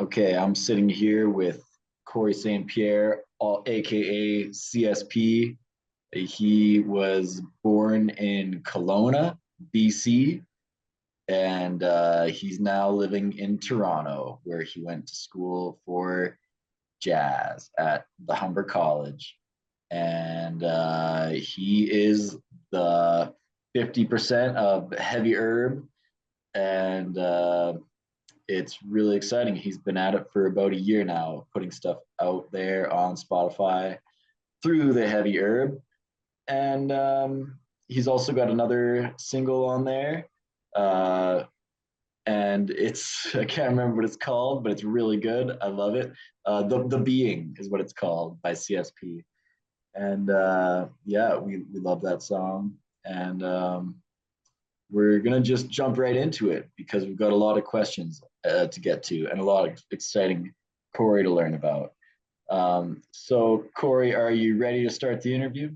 Okay, I'm sitting here with Corey St. Pierre, aka CSP. He was born in Kelowna, BC, and he's now living in Toronto, where he went to school for jazz at the Humber College. And he is the 50% of Heavy Herb, and it's really exciting. He's been at it for about a year now, putting stuff out there on Spotify through the Heavy Herb. And he's also got another single on there. Uh, and it's, I can't remember what it's called, but it's really good. I love it. The Being is what it's called by CSP. And yeah, we love that song. And we're going to just jump right into it because we've got a lot of questions to get to and a lot of exciting Corey to learn about. So, Corey, are you ready to start the interview?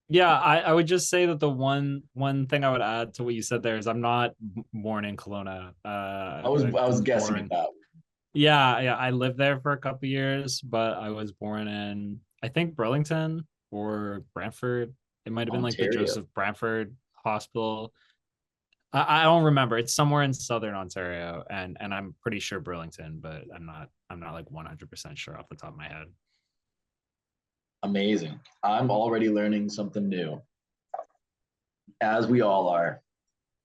Yeah, I would just say that the one thing I would add to what you said there is I'm not born in Kelowna. I I was was guessing at born. that. Yeah, I lived there for a couple years, but I was born in I think Burlington or Brantford. It might have been like the Ontario. Joseph Brantford Hospital. I don't remember. It's somewhere in southern Ontario, and I'm pretty sure Burlington, but I'm not like 100% sure off the top of my head. Amazing. I'm already learning something new, as we all are.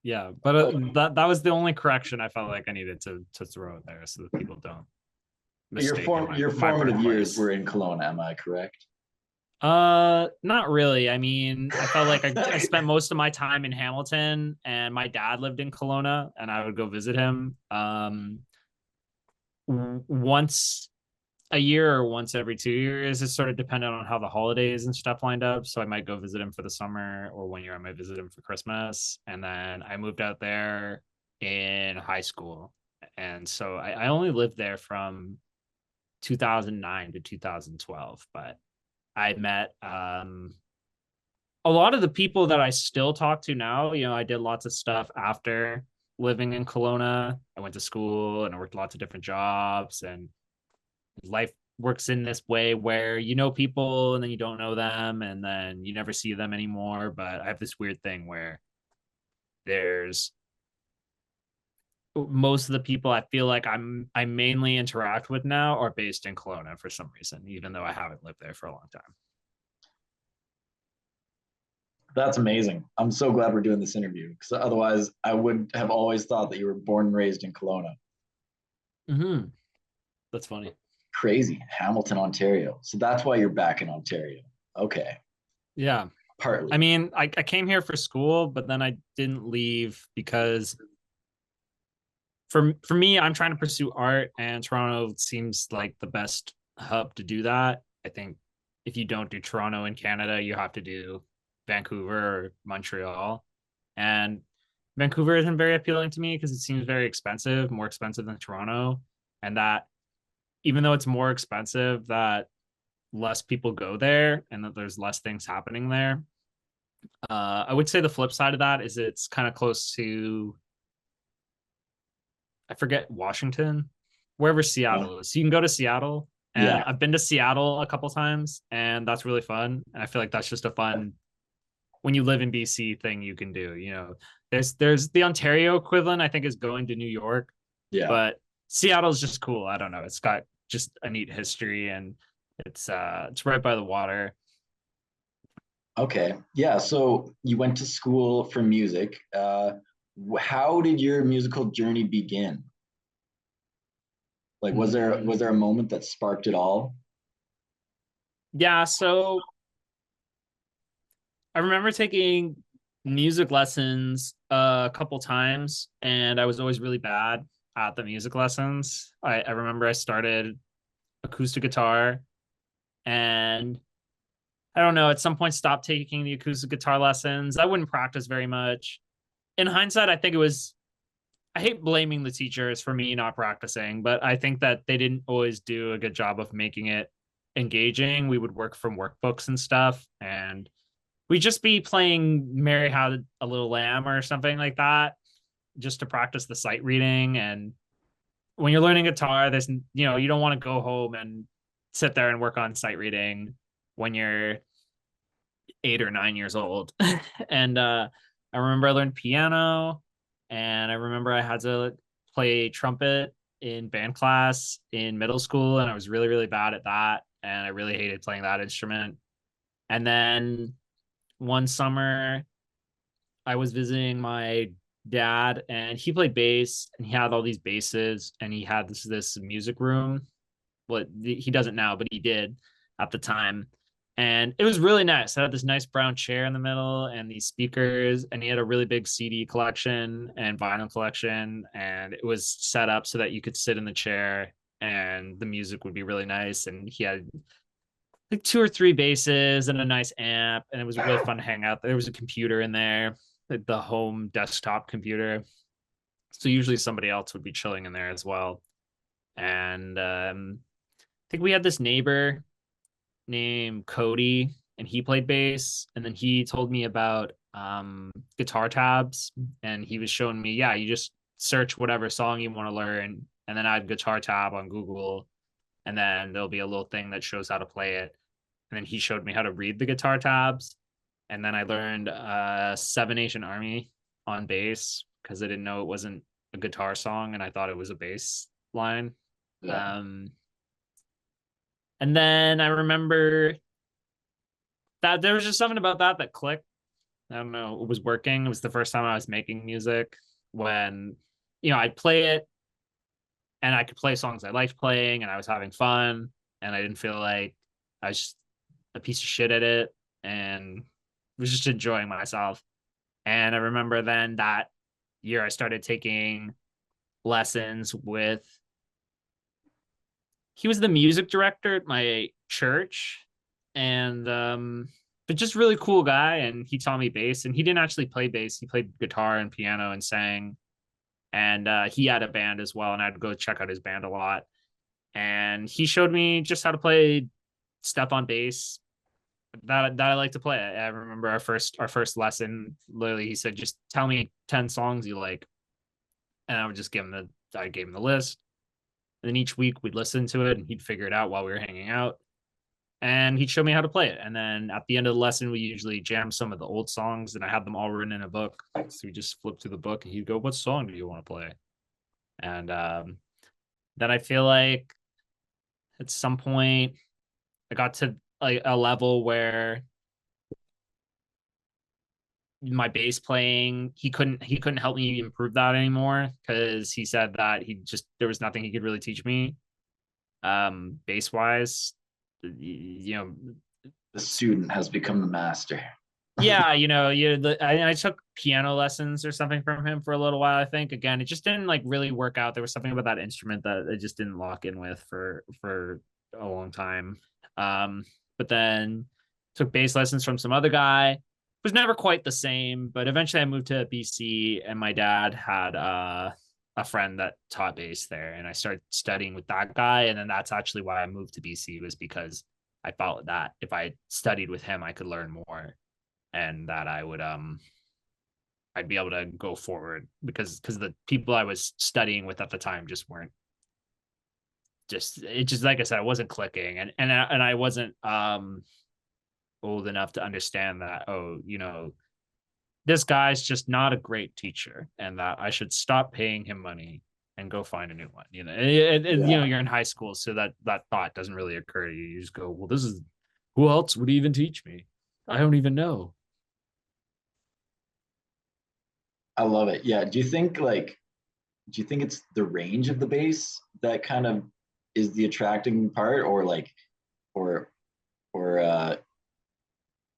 Yeah, but Oh, that was the only correction I felt like I needed to throw it there so that people don't mistake in your my formative years birthplace. were in Kelowna, am I correct? Not really. I mean, I felt like I spent most of my time in Hamilton, and my dad lived in Kelowna, and I would go visit him once a year or once every 2 years. It sort of depended on how the holidays and stuff lined up. So I might go visit him for the summer, or one year I might visit him for Christmas. And then I moved out there in high school. And so I only lived there from 2009 to 2012, but I met a lot of the people that I still talk to now. I did lots of stuff after living in Kelowna. I went to school and I worked lots of different jobs, and life works in this way where you know people and then you don't know them and then you never see them anymore. But I have this weird thing where there's most of the people I feel like I mainly interact with now are based in Kelowna for some reason, even though I haven't lived there for a long time. That's amazing. I'm so glad we're doing this interview because otherwise I would have always thought that you were born and raised in Kelowna. Mm-hmm. That's funny. Crazy. Hamilton, Ontario. So that's why you're back in Ontario. Okay. Yeah. I Partly. mean, I came here for school, but then I didn't leave because for me, I'm trying to pursue art, and Toronto seems like the best hub to do that. I think if you don't do Toronto in Canada, you have to do Vancouver or Montreal. And Vancouver isn't very appealing to me because it seems very expensive, more expensive than Toronto. And that even though it's more expensive, that less people go there and that there's less things happening there. I would say the flip side of that is it's kind of close to, I forget, Washington, wherever Yeah. Seattle is. So you can go to Seattle, and Yeah. I've been to Seattle a couple times, and that's really fun. And I feel like that's just a fun when you live in BC thing you can do. There's the Ontario equivalent, I think, is going to New York, Yeah. but Seattle's just cool. I don't know. It's got just a neat history, and it's right by the water. Okay. Yeah. So you went to school for music. How did your musical journey begin? Like, was there a moment that sparked it all? Yeah, so I remember taking music lessons a couple times, and I was always really bad at the music lessons. I remember I started acoustic guitar, and I don't know, at some point stopped taking the acoustic guitar lessons. I wouldn't practice very much. In hindsight, I think it was, I hate blaming the teachers for me not practicing, but I think that they didn't always do a good job of making it engaging. We would work from workbooks and stuff, and we'd just be playing Mary Had a Little Lamb or something like that, just to practice the sight reading. And when you're learning guitar, there's, you don't want to go home and sit there and work on sight reading when you're 8 or 9 years old. And I remember I learned piano, and I remember I had to play trumpet in band class in middle school, and I was really, really bad at that. And I really hated playing that instrument. And then one summer, I was visiting my dad, and he played bass, and he had all these basses, and he had this music room. Well, he doesn't now, but he did at the time. And it was really nice. I had this nice brown chair in the middle and these speakers, and he had a really big CD collection and vinyl collection. And it was set up so that you could sit in the chair and the music would be really nice. And he had like two or three basses and a nice amp, and it was really fun to hang out. There was a computer in there, like the home desktop computer. So usually somebody else would be chilling in there as well. And I think we had this neighbor named Cody, and he played bass. And then he told me about guitar tabs, and he was showing me, yeah, you just search whatever song you want to learn, and then add guitar tab on Google, and then there'll be a little thing that shows how to play it. And then he showed me how to read the guitar tabs, and then I learned Seven Nation Army on bass because I didn't know it wasn't a guitar song, and I thought it was a bass line. Yeah. And then I remember that there was just something about that clicked. I don't know, it was working. It was the first time I was making music when, I'd play it and I could play songs I liked playing and I was having fun and I didn't feel like I was just a piece of shit at it and was just enjoying myself. And I remember then that year I started taking lessons with, he was the music director at my church, and but just really cool guy. And he taught me bass, and he didn't actually play bass, he played guitar and piano and sang. And he had a band as well, and I'd go check out his band a lot. And he showed me just how to play stuff on bass that I like to play. I remember our first lesson, literally he said, just tell me 10 songs you like, and I gave him the list. And then each week we'd listen to it and he'd figure it out while we were hanging out. And he'd show me how to play it. And then at the end of the lesson, we usually jam some of the old songs, and I had them all written in a book. So we just flip through the book and he'd go, what song do you want to play? And then I feel like at some point I got to like a level where my bass playing, he couldn't help me improve that anymore because he said that there was nothing he could really teach me bass wise. The student has become the master. Yeah, I took piano lessons or something from him for a little while. I think again, it just didn't like really work out. There was something about that instrument that it just didn't lock in with for a long time. But then took bass lessons from some other guy. It was never quite the same, but eventually I moved to BC, and my dad had a friend that taught bass there, and I started studying with that guy. And then that's actually why I moved to BC, was because I felt that if I studied with him, I could learn more, and that I'd be able to go forward because the people I was studying with at the time just weren't just like I said, I wasn't clicking, and I wasn't old enough to understand that, this guy's just not a great teacher, and that I should stop paying him money and go find a new one. Yeah. You're in high school, so that thought doesn't really occur to you. You just go, well, this is, who else would even teach me? I don't even know. I love it. Yeah. Do you think it's the range of the bass that kind of is the attracting part, or like, or, or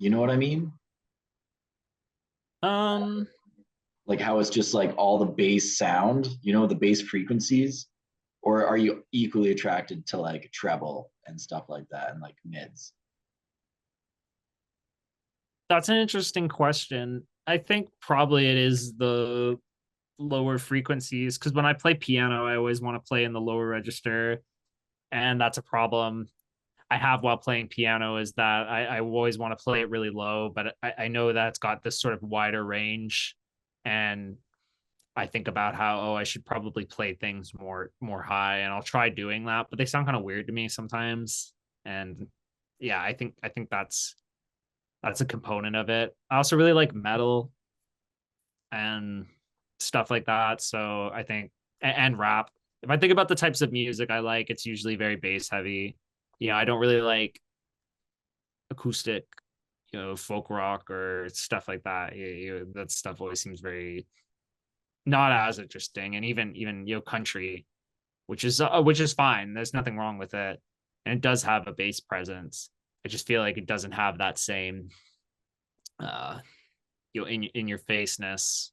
you know what I mean? Um, Like how it's just like all the bass sound, the bass frequencies, or are you equally attracted to like treble and stuff like that and like mids? that's an interesting question. I think probably it is the lower frequencies, because when I play piano, I always want to play in the lower register, and that's a problem I have while playing piano, is that I always want to play it really low, but I know that's got this sort of wider range, and I think about how, oh, I should probably play things more high, and I'll try doing that, but they sound kind of weird to me sometimes. And yeah, I think that's a component of it. I also really like metal and stuff like that. So I think and rap. If I think about the types of music I like, it's usually very bass heavy. I don't really like acoustic, folk rock or stuff like that. That stuff always seems very not as interesting. And even country, which is fine. There's nothing wrong with it, and it does have a bass presence. I just feel like it doesn't have that same uh in your faceness.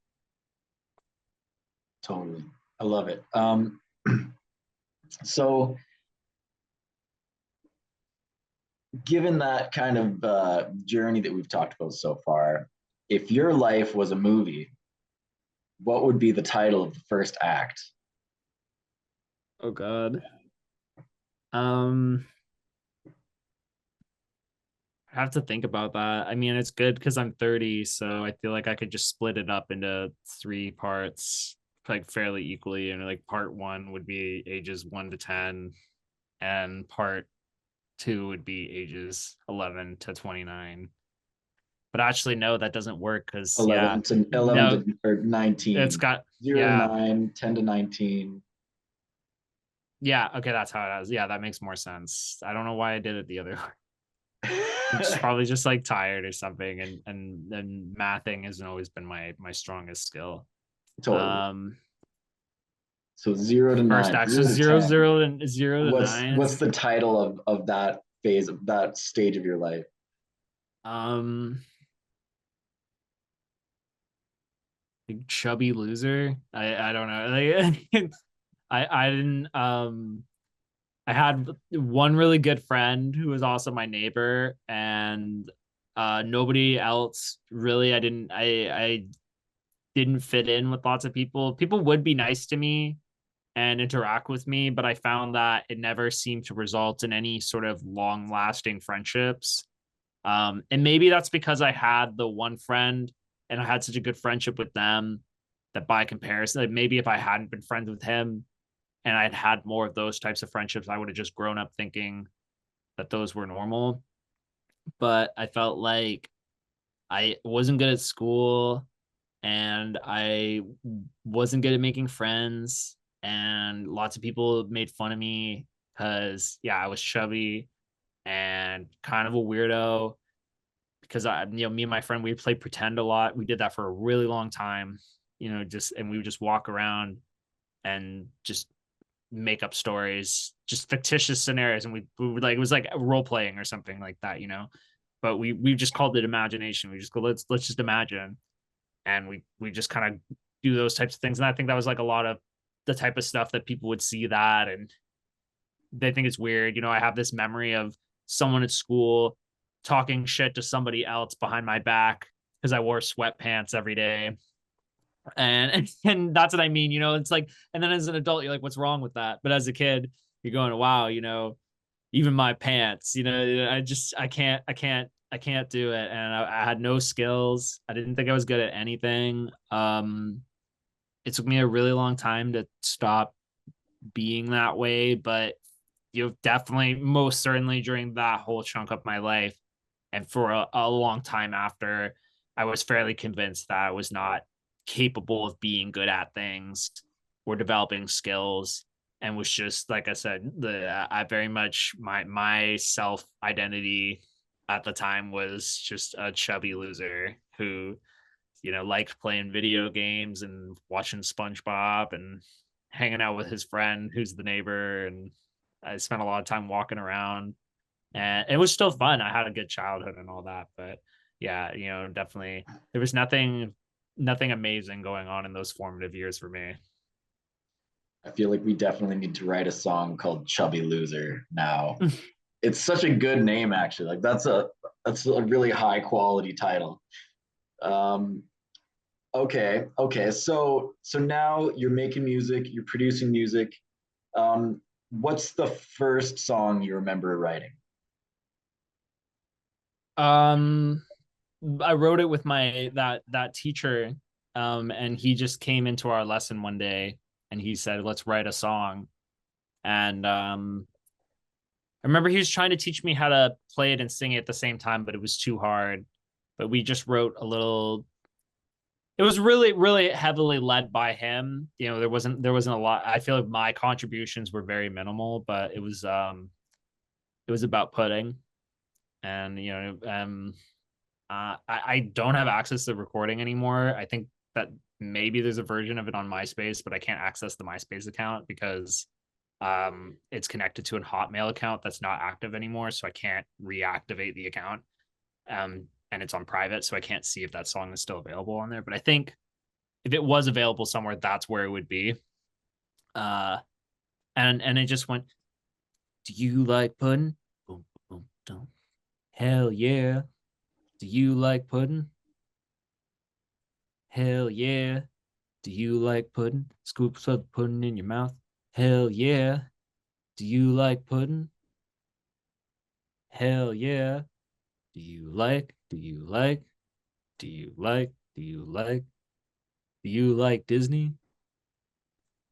Totally. I love it. So given that kind of journey that we've talked about so far, if your life was a movie, what would be the title of the first act? Oh God. Um, I have to think about that. I mean, it's good because I'm 30, so I feel like I could just split it up into three parts, like fairly equally. And like part one would be ages 1 to 10, and part two would be ages 11 to 29. But actually, no, that doesn't work because, yeah, 11 no, to or it's 19. got, 0 to yeah, 9, 10 to 19. yeah, okay, that's how it is. Yeah, that makes more sense. I don't know why I did it the other way. I'm just probably just like tired or something, and mathing hasn't always been my strongest skill. Totally. Um, So 0 to First 9, act, so 0 to zero 10. zero and 0 to 9. What's the title of that phase of that stage of your life? Um, Chubby loser. I don't know. Like, I didn't I had one really good friend who was also my neighbor, and nobody else really. I didn't fit in with lots of people. People would be nice to me and interact with me, but I found that it never seemed to result in any sort of long lasting friendships. And maybe that's because I had the one friend and I had such a good friendship with them that by comparison, like maybe if I hadn't been friends with him and I'd had more of those types of friendships, I would have just grown up thinking that those were normal. But I felt like I wasn't good at school and I wasn't good at making friends. And lots of people made fun of me because, yeah, I was chubby and kind of a weirdo. Because me and my friend, we played pretend a lot. We did that for a really long time, and we would just walk around and just make up stories, just fictitious scenarios, and we would like it was like role playing or something like that. But we just called it imagination. We just go, let's just imagine, and we just kind of do those types of things. And I think that was like a lot of the type of stuff that people would see that and they think it's weird. I have this memory of someone at school talking shit to somebody else behind my back because I wore sweatpants every day. And that's what I mean. It's like, and then as an adult, you're like, what's wrong with that? But as a kid, you're going, wow, even my pants, I can't do it. And I had no skills. I didn't think I was good at anything. It took me a really long time to stop being that way, but definitely, most certainly during that whole chunk of my life and for a long time after, I was fairly convinced that I was not capable of being good at things or developing skills, and was just, like I said, I very much my self identity at the time was just a chubby loser who liked playing video games and watching SpongeBob and hanging out with his friend who's the neighbor. And I spent a lot of time walking around, and it was still fun. I had a good childhood and all that, but yeah, definitely there was nothing amazing going on in those formative years for me. I feel like we definitely need to write a song called Chubby Loser now. It's such a good name, actually. Like that's a really high quality title. Um, okay. So now you're making music, you're producing music. What's the first song you remember writing? um I wrote it with my that teacher and he just came into our lesson one day and he said, "Let's write a song." And I remember he was trying to teach me how to play it and sing it at the same time, but it was too hard. But we just wrote a little. It was really, really heavily led by him. You know, there wasn't a lot. I feel like my contributions were very minimal, but it was about pudding, and I don't have access to the recording anymore. I think that maybe there's a version of it on MySpace, but I can't access the MySpace account because it's connected to a Hotmail account that's not active anymore, so I can't reactivate the account. And it's on private, so I can't see if that song is still available on there. But I think if it was available somewhere, that's where it would be. Uh, and it just went. Do you like pudding? Boom, boom, boom. Hell yeah. Do you like pudding? Hell yeah. Do you like pudding? Scoop some pudding in your mouth. Hell yeah. Do you like pudding? Hell yeah. Do you like? Do you like? Do you like? Do you like? Do you like Disney?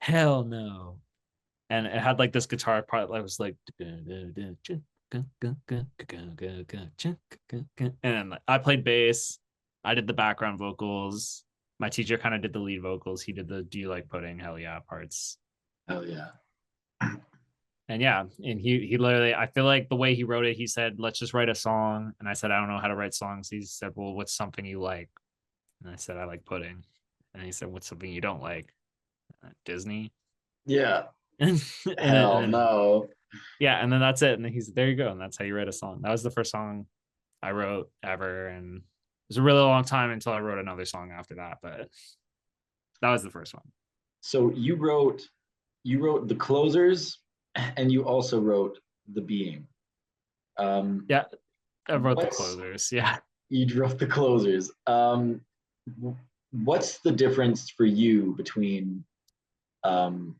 Hell no. And it had like this guitar part that was like, and then I played bass. I did the background vocals. My teacher kind of did the lead vocals. He did the "Do you like pudding? Hell yeah" parts. Hell yeah. And yeah, and he literally, I feel like the way he wrote it, he said, "Let's just write a song." And I said, "I don't know how to write songs." He said, "Well, what's something you like?" And I said, "I like pudding." And he said, "What's something you don't like?" Disney. Yeah. and, Hell then no. yeah, and then that's it. And he's there you go. And that's how you write a song. That was the first song I wrote ever. And it was a really long time until I wrote another song after that. But that was the first one. So you wrote the closers, and you also wrote the being. Yeah, I wrote the What's closers. Yeah. You wrote the closers. What's the difference for you between um,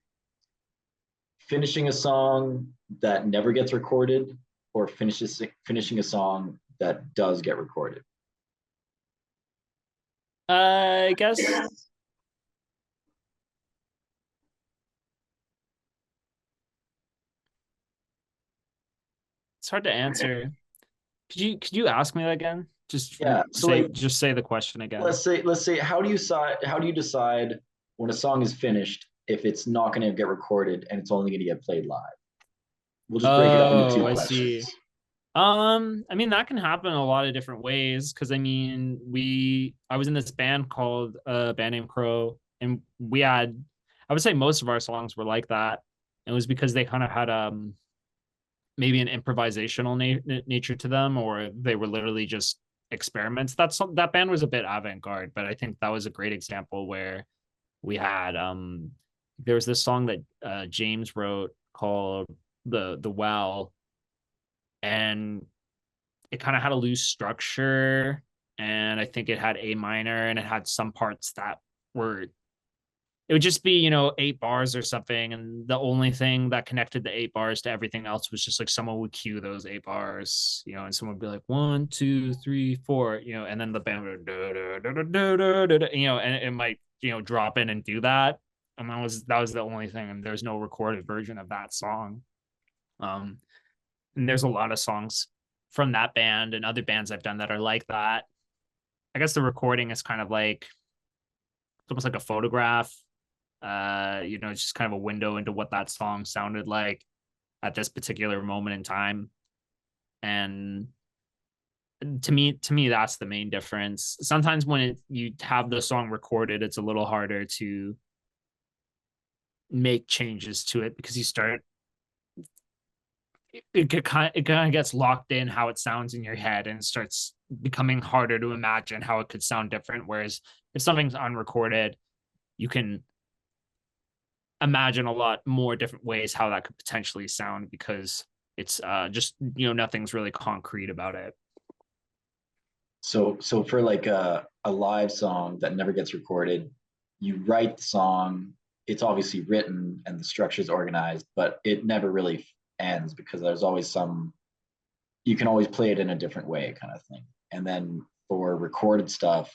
finishing a song that never gets recorded or finishing a song that does get recorded? I guess it's hard to answer. Could you ask me that again? Yeah. So like, Just say the question again. let's say how do you decide when a song is finished if it's not going to get recorded and it's only going to get played live? We'll just break it up into Oh, two I questions. see. I mean that can happen a lot of different ways because I mean I was in this band called band named Crow, and we had, I would say most of our songs were like that. It was because they kind of had maybe an improvisational nature to them, or they were literally just experiments. That band was a bit avant-garde, but I think that was a great example where we had there was this song that James wrote called the Well, and it kind of had a loose structure, and I think it had A minor, and it had some parts that were, it would just be 8 bars or something, and the only thing that connected the 8 bars to everything else was just like someone would cue those 8 bars, and someone would be like 1 2 3 4, and then the band would and it might drop in and do that, and that was the only thing, and there's no recorded version of that song. And there's a lot of songs from that band and other bands I've done that are like that. I guess the recording is kind of like, it's almost like a photograph. It's just kind of a window into what that song sounded like at this particular moment in time. And to me, that's the main difference. Sometimes when you have the song recorded, it's a little harder to make changes to it because it kind of gets locked in how it sounds in your head, and it starts becoming harder to imagine how it could sound different. Whereas if something's unrecorded, you can imagine a lot more different ways how that could potentially sound because it's just nothing's really concrete about it. So for like a live song that never gets recorded, you write the song, it's obviously written and the structure is organized, but it never really ends because there's always you can always play it in a different way kind of thing. And then for recorded stuff,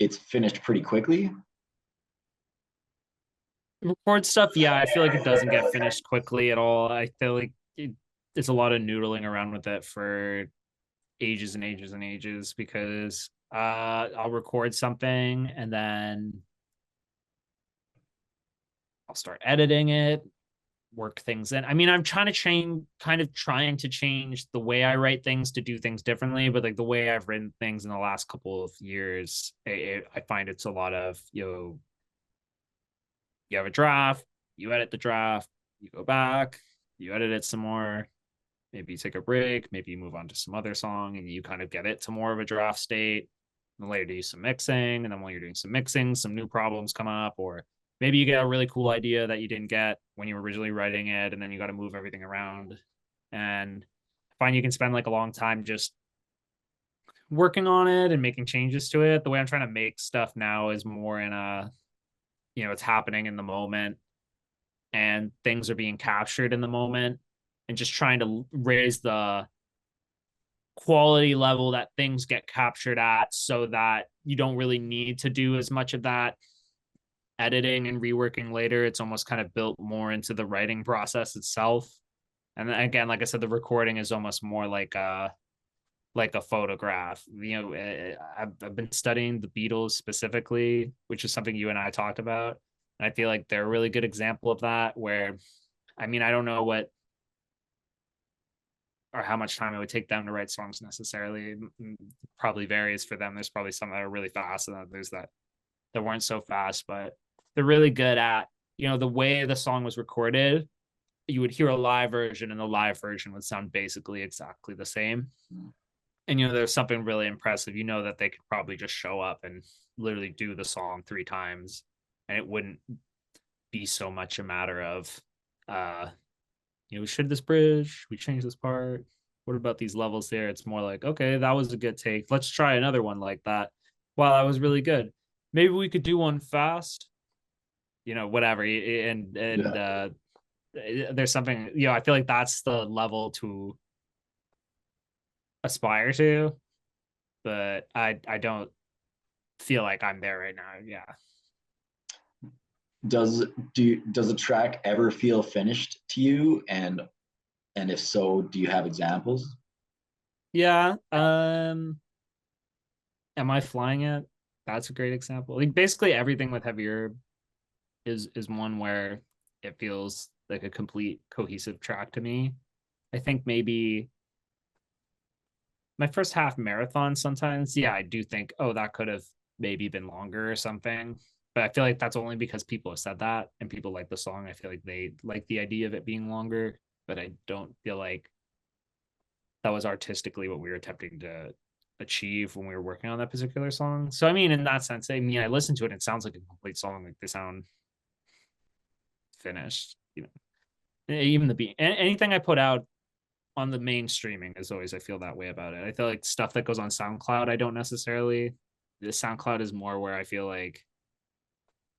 it's finished pretty quickly. Record stuff, yeah, I feel like it doesn't get finished quickly at all. I feel like it's a lot of noodling around with it for ages and ages and ages because I'll record something and then I'll start editing it, work things in. I mean, I'm trying to change, kind of trying to change the way I write things to do things differently. But like the way I've written things in the last couple of years, I find it's a lot of you have a draft, you edit the draft, you go back, you edit it some more. Maybe you take a break, maybe you move on to some other song, and you kind of get it to more of a draft state. And then later do some mixing, and then while you're doing some mixing, some new problems come up, or maybe you get a really cool idea that you didn't get when you were originally writing it, and then you got to move everything around. And I find you can spend like a long time just working on it and making changes to it. The way I'm trying to make stuff now is more in a, it's happening in the moment and things are being captured in the moment, and just trying to raise the quality level that things get captured at so that you don't really need to do as much of that editing and reworking later. It's almost kind of built more into the writing process itself. And then again, like I said, the recording is almost more like a photograph. I've been studying the Beatles specifically, which is something you and I talked about. And I feel like they're a really good example of that, where, I mean, I don't know what or how much time it would take them to write songs necessarily. It probably varies for them. There's probably some that are really fast and others that weren't so fast, but they're really good at, the way the song was recorded. You would hear a live version and the live version would sound basically exactly the same. And, there's something really impressive. That they could probably just show up and literally do the song 3 times and it wouldn't be so much a matter of, we should this bridge, we change this part. What about these levels there? It's more like, okay, that was a good take. Let's try another one like that. Wow, that was really good. Maybe we could do one fast. Whatever. And Yeah. there's something, I feel like that's the level to aspire to, but I don't feel like I'm there right now. Yeah. Does a track ever feel finished to you? And if so, do you have examples? Yeah. Am I flying it? That's a great example. Like basically everything with Heavier is one where it feels like a complete cohesive track to me. I think maybe my first half marathon sometimes, yeah, I do think, oh, that could have maybe been longer or something. But I feel like that's only because people have said that and people like the song. I feel like they like the idea of it being longer, but I don't feel like that was artistically what we were attempting to achieve when we were working on that particular song. So I mean, in that sense, I mean, I listened to it and it sounds like a complete song. Like they sound finished. Even the beat, anything I put out on the main streaming is always, I feel that way about it. I feel like stuff that goes on SoundCloud, I don't necessarily. The SoundCloud is more where I feel like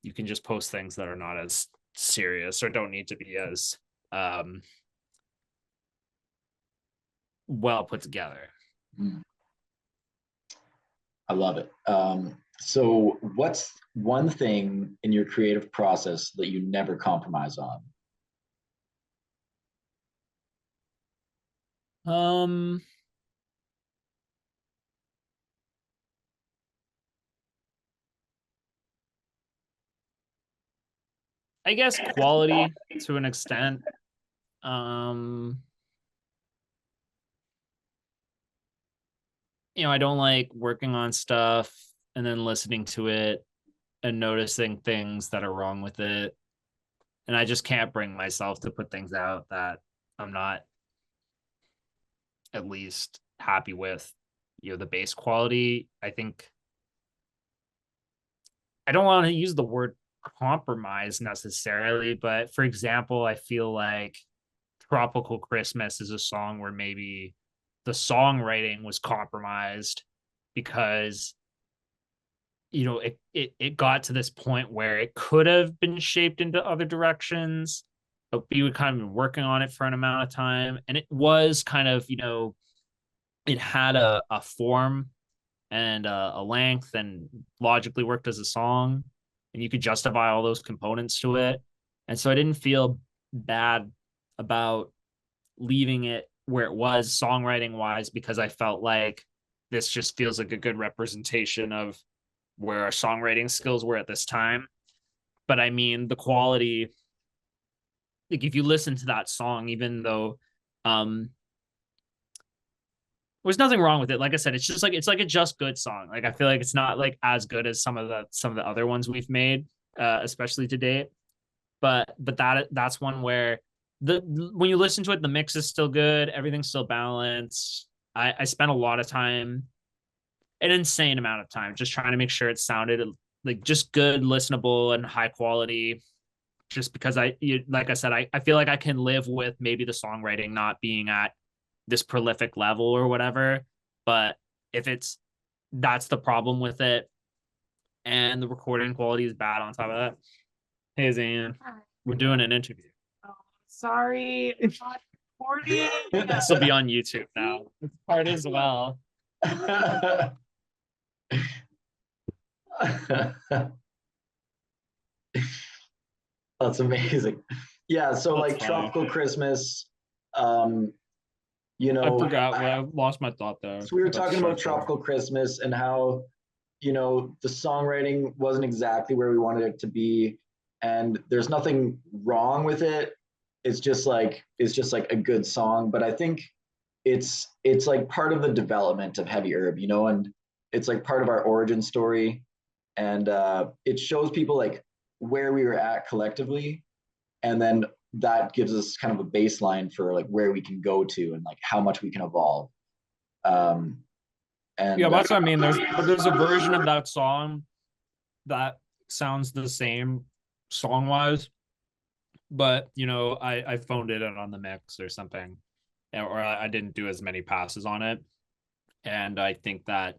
you can just post things that are not as serious or don't need to be as well put together. I love it. So, what's one thing in your creative process that you never compromise on? Um, I guess quality to an extent. Um, I don't like working on stuff and then listening to it and noticing things that are wrong with it. And I just can't bring myself to put things out that I'm not at least happy with, the base quality. I think I don't want to use the word compromise necessarily, but for example, I feel like Tropical Christmas is a song where maybe the songwriting was compromised because it got to this point where it could have been shaped into other directions, but we would kind of been working on it for an amount of time, and it was kind of it had a form and a length and logically worked as a song, and you could justify all those components to it. And so I didn't feel bad about leaving it where it was songwriting wise, because I felt like this just feels like a good representation of where our songwriting skills were at this time. But I mean, the quality, like if you listen to that song, even though there's nothing wrong with it. Like I said, it's like a just good song. Like I feel like it's not like as good as some of the other ones we've made, especially to date. But that's one where the when you listen to it, the mix is still good, everything's still balanced. I spent a lot of time, an insane amount of time, just trying to make sure it sounded like just good, listenable, and high quality. Just because like I said, I feel like I can live with maybe the songwriting not being at this prolific level or whatever. But if it's that's the problem with it, and the recording quality is bad on top of that. Hey Zan, we're doing an interview. Oh, sorry, I'm not recording. This will be on YouTube now. It's part as well. That's amazing. Yeah, so That's like funny. Tropical Christmas, you know, I forgot where I lost my thought there. so we were talking about Tropical Christmas and how, you know, the songwriting wasn't exactly where we wanted it to be, and there's nothing wrong with it. It's just like a good song, but I think it's like part of the development of Heavy Herb, you know, and it's like part of our origin story, and it shows people like where we were at collectively, and then that gives us kind of a baseline for like where we can go to and like how much we can evolve. Um, and Yeah, that's what I mean. There's a version of that song that sounds the same song wise, but you know, I phoned it in on the mix or something, or I didn't do as many passes on it, and I think that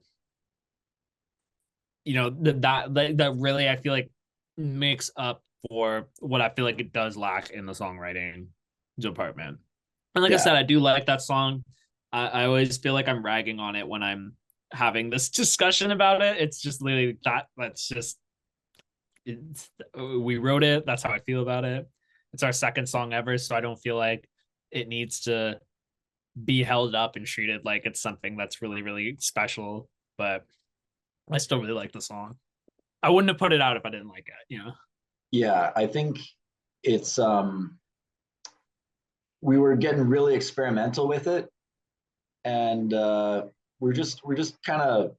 you know that really I feel like makes up for what I feel like it does lack in the songwriting department. And like I said, I do like that song. I always feel like I'm ragging on it when I'm having this discussion about it. It's just literally that's just we wrote it. That's how I feel about it. It's our second song ever, so I don't feel like it needs to be held up and treated like it's something that's really, really special. But I still really like the song. I wouldn't have put it out if I didn't like it, you know. Yeah, I think it's we were getting really experimental with it, and we're just kind of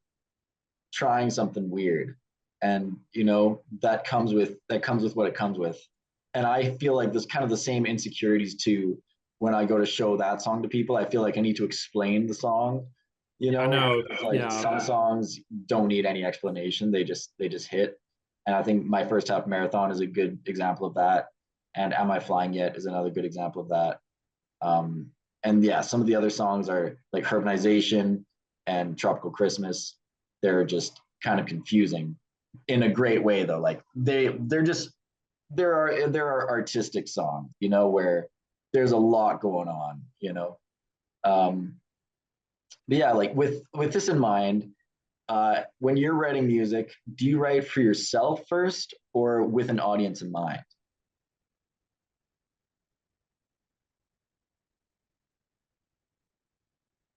trying something weird, and you know that comes with what it comes with. And I feel like there's kind of the same insecurities too when I go to show that song to people. I feel like I need to explain the song, you know. I know. It's like Yeah. some songs don't need any explanation, they just hit. And I think My First Half Marathon is a good example of that, and Am I Flying Yet is another good example of that. um, and yeah, some of the other songs are like Urbanization and Tropical Christmas. They're just kind of confusing in a great way though. Like they're just there are artistic songs, you know, where there's a lot going on, you know. Um, but yeah, like with this in mind, when you're writing music, do you write for yourself first or with an audience in mind?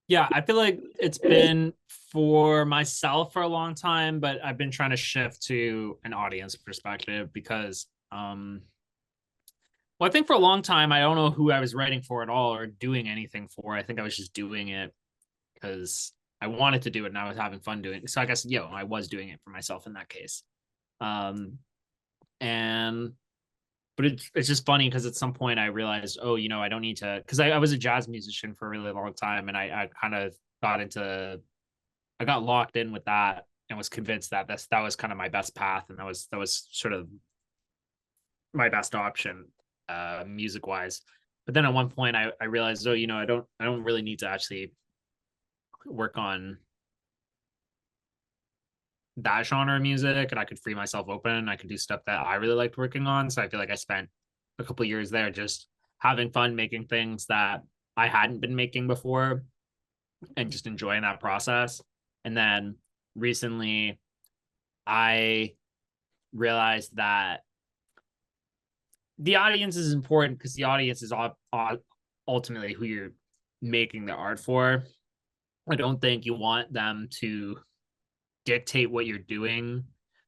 Yeah, I feel like it's been for myself for a long time, but I've been trying to shift to an audience perspective because well, I think for a long time I don't know who I was writing for at all or doing anything for. I think I was just doing it because I wanted to do it and I was having fun doing it. So I guess I was doing it for myself in that case. Um and but it's just funny because at some point I realized, oh, you know, I don't need to, because I was a jazz musician for a really long time, and I kind of I got locked in with that and was convinced that that was kind of my best path, and that was sort of my best option, music wise. But then at one point I realized, oh, you know, I don't really need to actually work on that genre of music, and I could free myself open and I could do stuff that I really liked working on. So I feel like I spent a couple of years there just having fun making things that I hadn't been making before and just enjoying that process. And then recently I realized that the audience is important because the audience is ultimately who you're making the art for. I don't think you want them to dictate what you're doing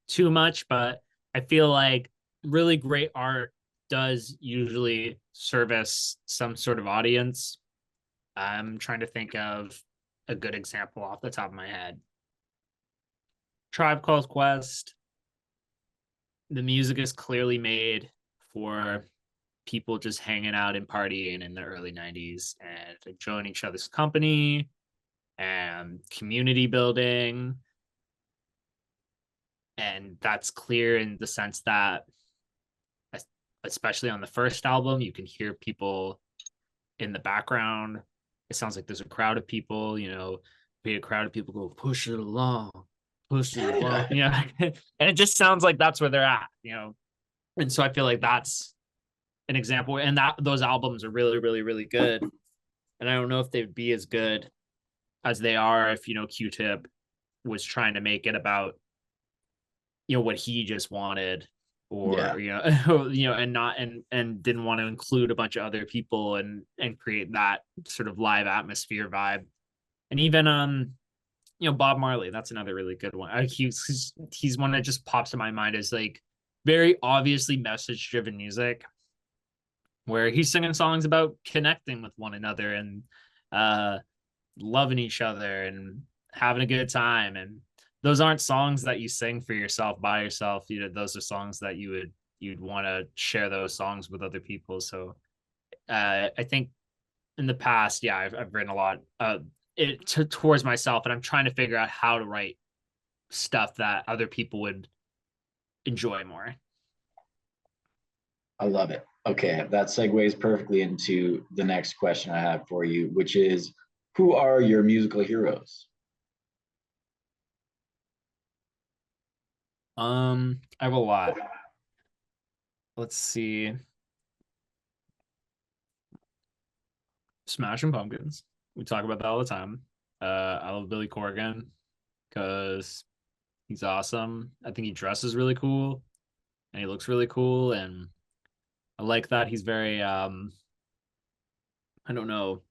too much, but I feel like really great art does usually service some sort of audience. I'm trying to think of a good example off the top of my head. Tribe Called Quest. The music is clearly made for people just hanging out and partying in the early 90s and enjoying each other's company and community building. And that's clear in the sense that, especially on the first album, you can hear people in the background. It sounds like there's a crowd of people, be a crowd of people go, push it along, push it along, and it just sounds like that's where they're at, And so I feel like that's an example. And that those albums are really, really, really good. And I don't know if they'd be as good as they are if, Q-Tip was trying to make it about, what he just wanted, or and not and didn't want to include a bunch of other people and create that sort of live atmosphere vibe. And even Bob Marley, that's another really good one. He's one that just pops in my mind as like very obviously message driven music, where he's singing songs about connecting with one another and loving each other and having a good time. And those aren't songs that you sing for yourself by yourself. Those are songs that you'd want to share those songs with other people. So I think in the past, yeah, I've written a lot towards myself, and I'm trying to figure out how to write stuff that other people would enjoy more. I love it. Okay, that segues perfectly into the next question I have for you, which is, who are your musical heroes? I have a lot. Let's see. Smashing Pumpkins. We talk about that all the time. I love Billy Corgan because he's awesome. I think he dresses really cool and he looks really cool. And I like that he's very, I don't know,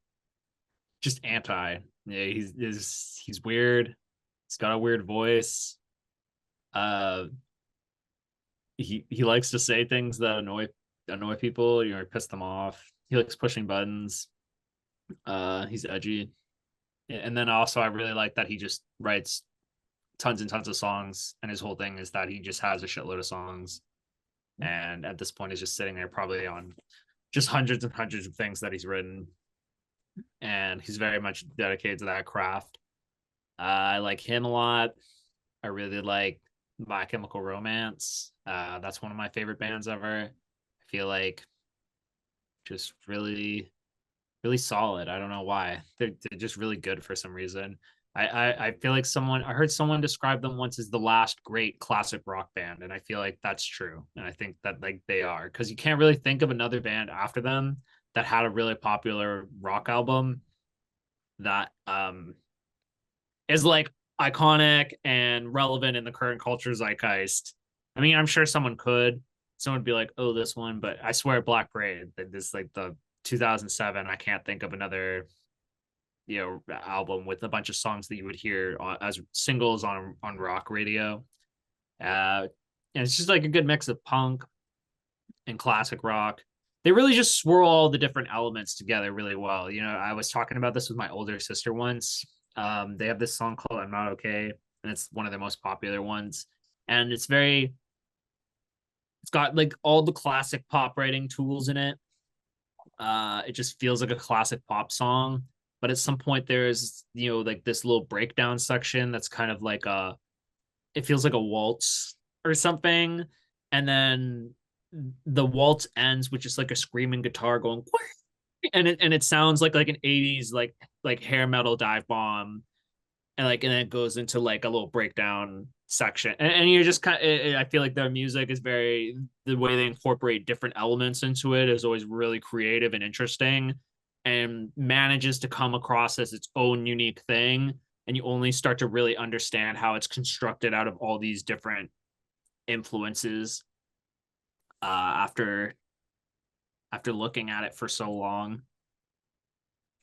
just anti. Yeah, he's weird. He's got a weird voice. He likes to say things that annoy people, piss them off. He likes pushing buttons. He's edgy. And then also I really like that he just writes tons and tons of songs, and his whole thing is that he just has a shitload of songs, and at this point is just sitting there probably on just hundreds and hundreds of things that he's written, and he's very much dedicated to that craft. I like him a lot. I really like My Chemical Romance. That's one of my favorite bands ever. I feel like just really, really solid. I don't know why. They're just really good for some reason. I feel like I heard someone describe them once as the last great classic rock band, and I feel like that's true. And I think that like they are, because you can't really think of another band after them that had a really popular rock album that is like iconic and relevant in the current culture zeitgeist. I mean, I'm sure someone would be like, oh, this one, but I swear Black Parade, this like the 2007, I can't think of another album with a bunch of songs that you would hear as singles on rock radio. And it's just like a good mix of punk and classic rock. They really just swirl all the different elements together really well. I was talking about this with my older sister once. They have this song called I'm Not Okay, and it's one of their most popular ones. And it's got like all the classic pop writing tools in it. It just feels like a classic pop song. But at some point there's, like this little breakdown section that's kind of like it feels like a waltz or something. And then the waltz ends with just like a screaming guitar going, and it sounds like an 80s like hair metal dive bomb. And then it goes into like a little breakdown section. And you're just I feel like their music is the way they incorporate different elements into it is always really creative and interesting, and manages to come across as its own unique thing and you only start to really understand how it's constructed out of all these different influences after looking at it for so long.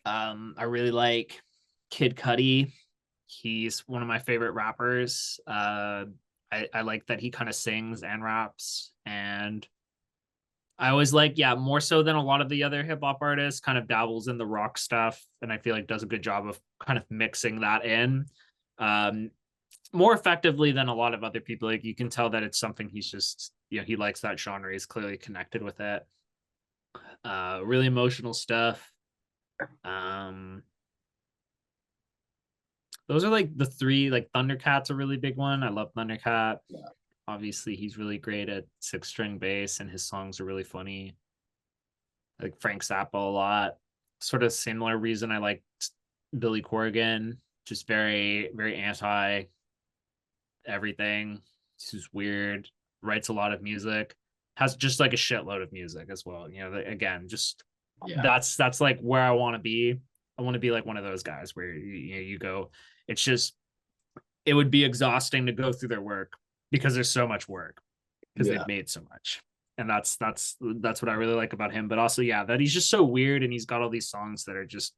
I really like Kid Cudi. He's one of my favorite rappers. I like that he kind of sings and raps, and I always like, yeah, more so than a lot of the other hip hop artists, kind of dabbles in the rock stuff, and I feel like does a good job of kind of mixing that in um, more effectively than a lot of other people. Like you can tell that it's something he's just, he likes that genre. He's clearly connected with it. Really emotional stuff. Those are like the three. Like Thundercat's a really big one. I love Thundercat. Yeah. Obviously, he's really great at 6-string bass, and his songs are really funny. I like Frank Zappa a lot. Sort of similar reason I like Billy Corgan. Just very, very anti everything. He's weird. Writes a lot of music. Has just like a shitload of music as well. Again, just that's like where I want to be. I want to be like one of those guys where you go. It's just, it would be exhausting to go through their work because there's so much work because they've made so much. And that's what I really like about him. But also, that he's just so weird, and he's got all these songs that are just,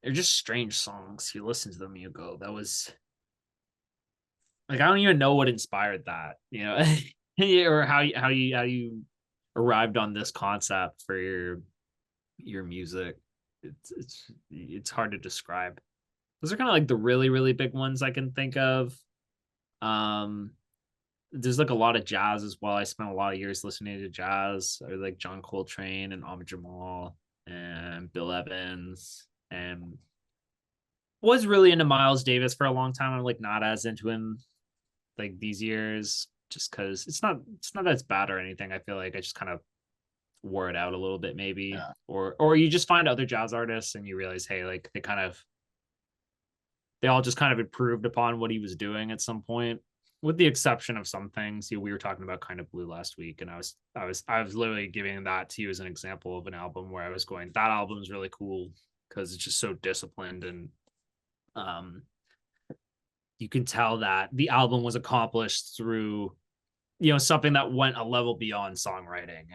they're just strange songs. You listen to them and you go, that was like, I don't even know what inspired that, or how you arrived on this concept for your music. It's hard to describe. Those are kind of like the really, really big ones I can think of. There's like a lot of jazz as well. I spent a lot of years listening to jazz, or like John Coltrane and Ahmad Jamal and Bill Evans, and was really into Miles Davis for a long time. I'm like not as into him like these years, just because it's not as bad or anything. I feel like I just kind of wore it out a little bit, maybe. Or you just find other jazz artists and you realize, hey, like they all just kind of improved upon what he was doing at some point, with the exception of some things. We were talking about Kind of Blue last week, and I was literally giving that to you as an example of an album where I was going, that album is really cool because it's just so disciplined, and you can tell that the album was accomplished through something that went a level beyond songwriting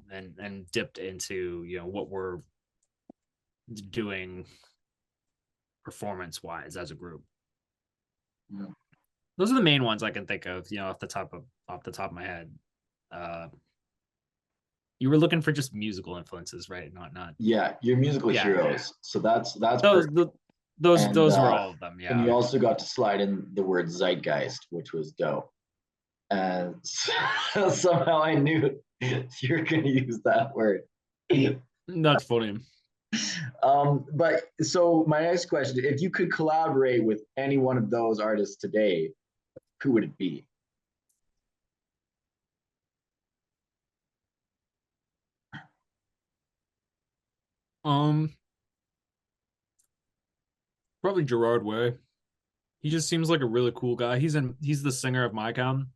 and dipped into what we're doing performance wise as a group. Those are the main ones I can think of, off the top of my head. You were looking for just musical influences, right? Not your musical heroes. So that's those were all of them. And you also got to slide in the word zeitgeist, which was dope. And somehow I knew you're going to use that word. That's funny. But so my next question, if you could collaborate with any one of those artists today, who would it be? Probably Gerard Way. He just seems like a really cool guy. He's the singer of My Town.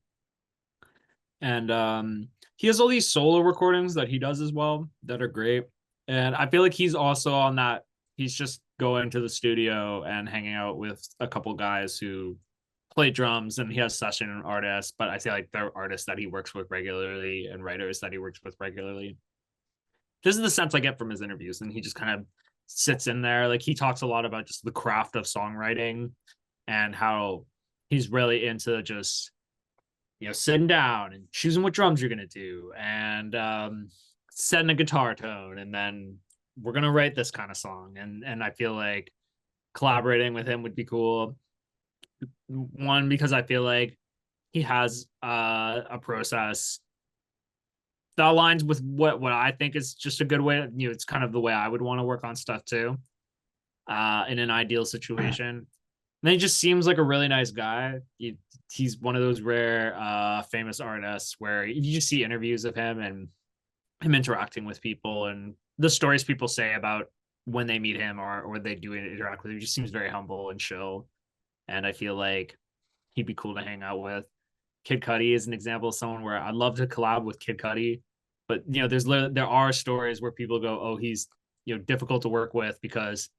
And he has all these solo recordings that he does as well that are great. And I feel like he's also on that. He's just going to the studio and hanging out with a couple guys who play drums, and he has session artists, but I feel like they're artists that he works with regularly and writers that he works with regularly. This is the sense I get from his interviews, and he just kind of sits in there. Like he talks a lot about just the craft of songwriting and how he's really into just sitting down and choosing what drums you're going to do, and setting a guitar tone, and then we're going to write this kind of song. And I feel like collaborating with him would be cool. One, because I feel like he has a process that aligns with what I think is just a good way. It's kind of the way I would want to work on stuff too, in an ideal situation. And then he just seems like a really nice guy. He's one of those rare famous artists where you just see interviews of him and him interacting with people, and the stories people say about when they meet him or they do interact with him. He just seems very humble and chill. And I feel like he'd be cool to hang out with. Kid Cudi is an example of someone where I'd love to collab with Kid Cudi, but there are stories where people go, oh, he's difficult to work with because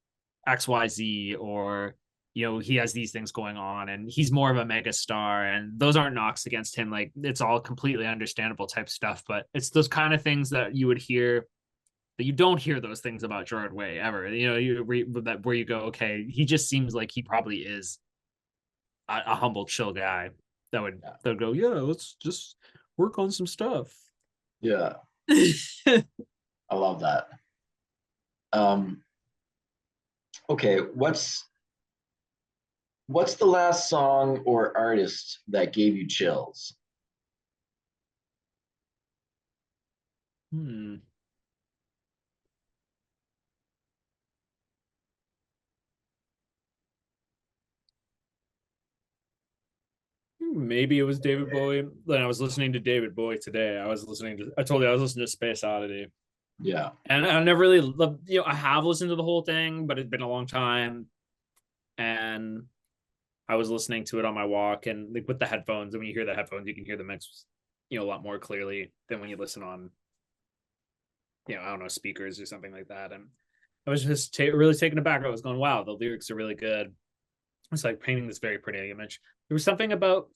XYZ, or he has these things going on and he's more of a mega star, and those aren't knocks against him. Like, it's all completely understandable type stuff, but it's those kind of things that you would hear that you don't hear those things about Gerard Way ever. You read that where you go, okay, he just seems like he probably is a humble, chill guy that would go, yeah, let's just work on some stuff. Yeah. I love that. Okay, what's the last song or artist that gave you chills? Maybe it was David Bowie. When I was listening to David Bowie today, I told you I was listening to Space Oddity. Yeah. And I never really loved, I have listened to the whole thing, but it's been a long time. And I was listening to it on my walk, and like with the headphones, and when you hear the headphones, you can hear the mix, a lot more clearly than when you listen on, I don't know, speakers or something like that. And I was just really taken aback. I was going, wow, the lyrics are really good. It's like painting this very pretty image. There was something about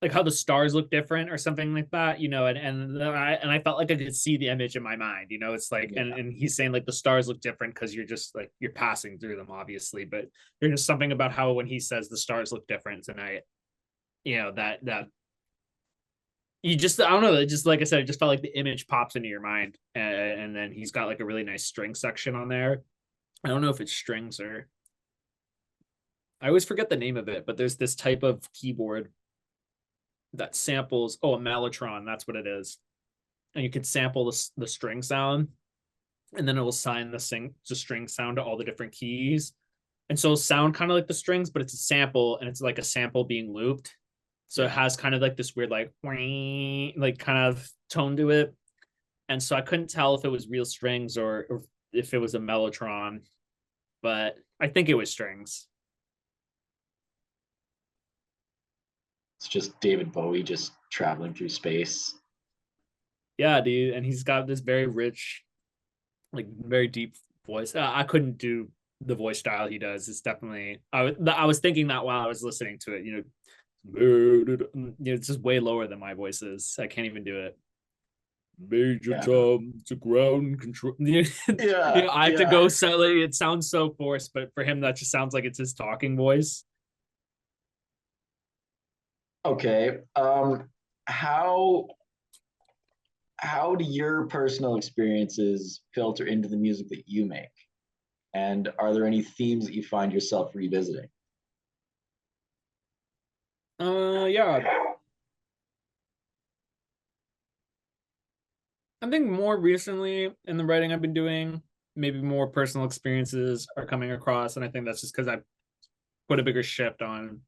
like how the stars look different or something like that, and I felt like I could see the image in my mind. It's like, and he's saying like the stars look different because you're just like you're passing through them, obviously, but there's just something about how when he says the stars look different tonight, that you just, I don't know, it just, like I said, it just felt like the image pops into your mind, and then he's got like a really nice string section on there. I don't know if it's strings or I always forget the name of it, but there's this type of keyboard that samples, a mellotron, that's what it is, and you can sample the string sound, and then it will assign the string sound to all the different keys, and so it'll sound kind of like the strings, but it's a sample, and it's like a sample being looped, so it has kind of like this weird like kind of tone to it, and so I couldn't tell if it was real strings or if it was a mellotron, but I think it was strings. It's just David Bowie just traveling through space. Yeah, dude, and he's got this very rich, like very deep voice. I couldn't do the voice style he does. It's definitely, I was thinking that while I was listening to it. It's just way lower than my voice is. I can't even do it. Major Tom to ground control. I have to go silently. It sounds so forced, but for him, that just sounds like it's his talking voice. Okay. How do your personal experiences filter into the music that you make? And are there any themes that you find yourself revisiting? Yeah. I think more recently in the writing I've been doing, maybe more personal experiences are coming across, and I think that's just because I've put a bigger shift on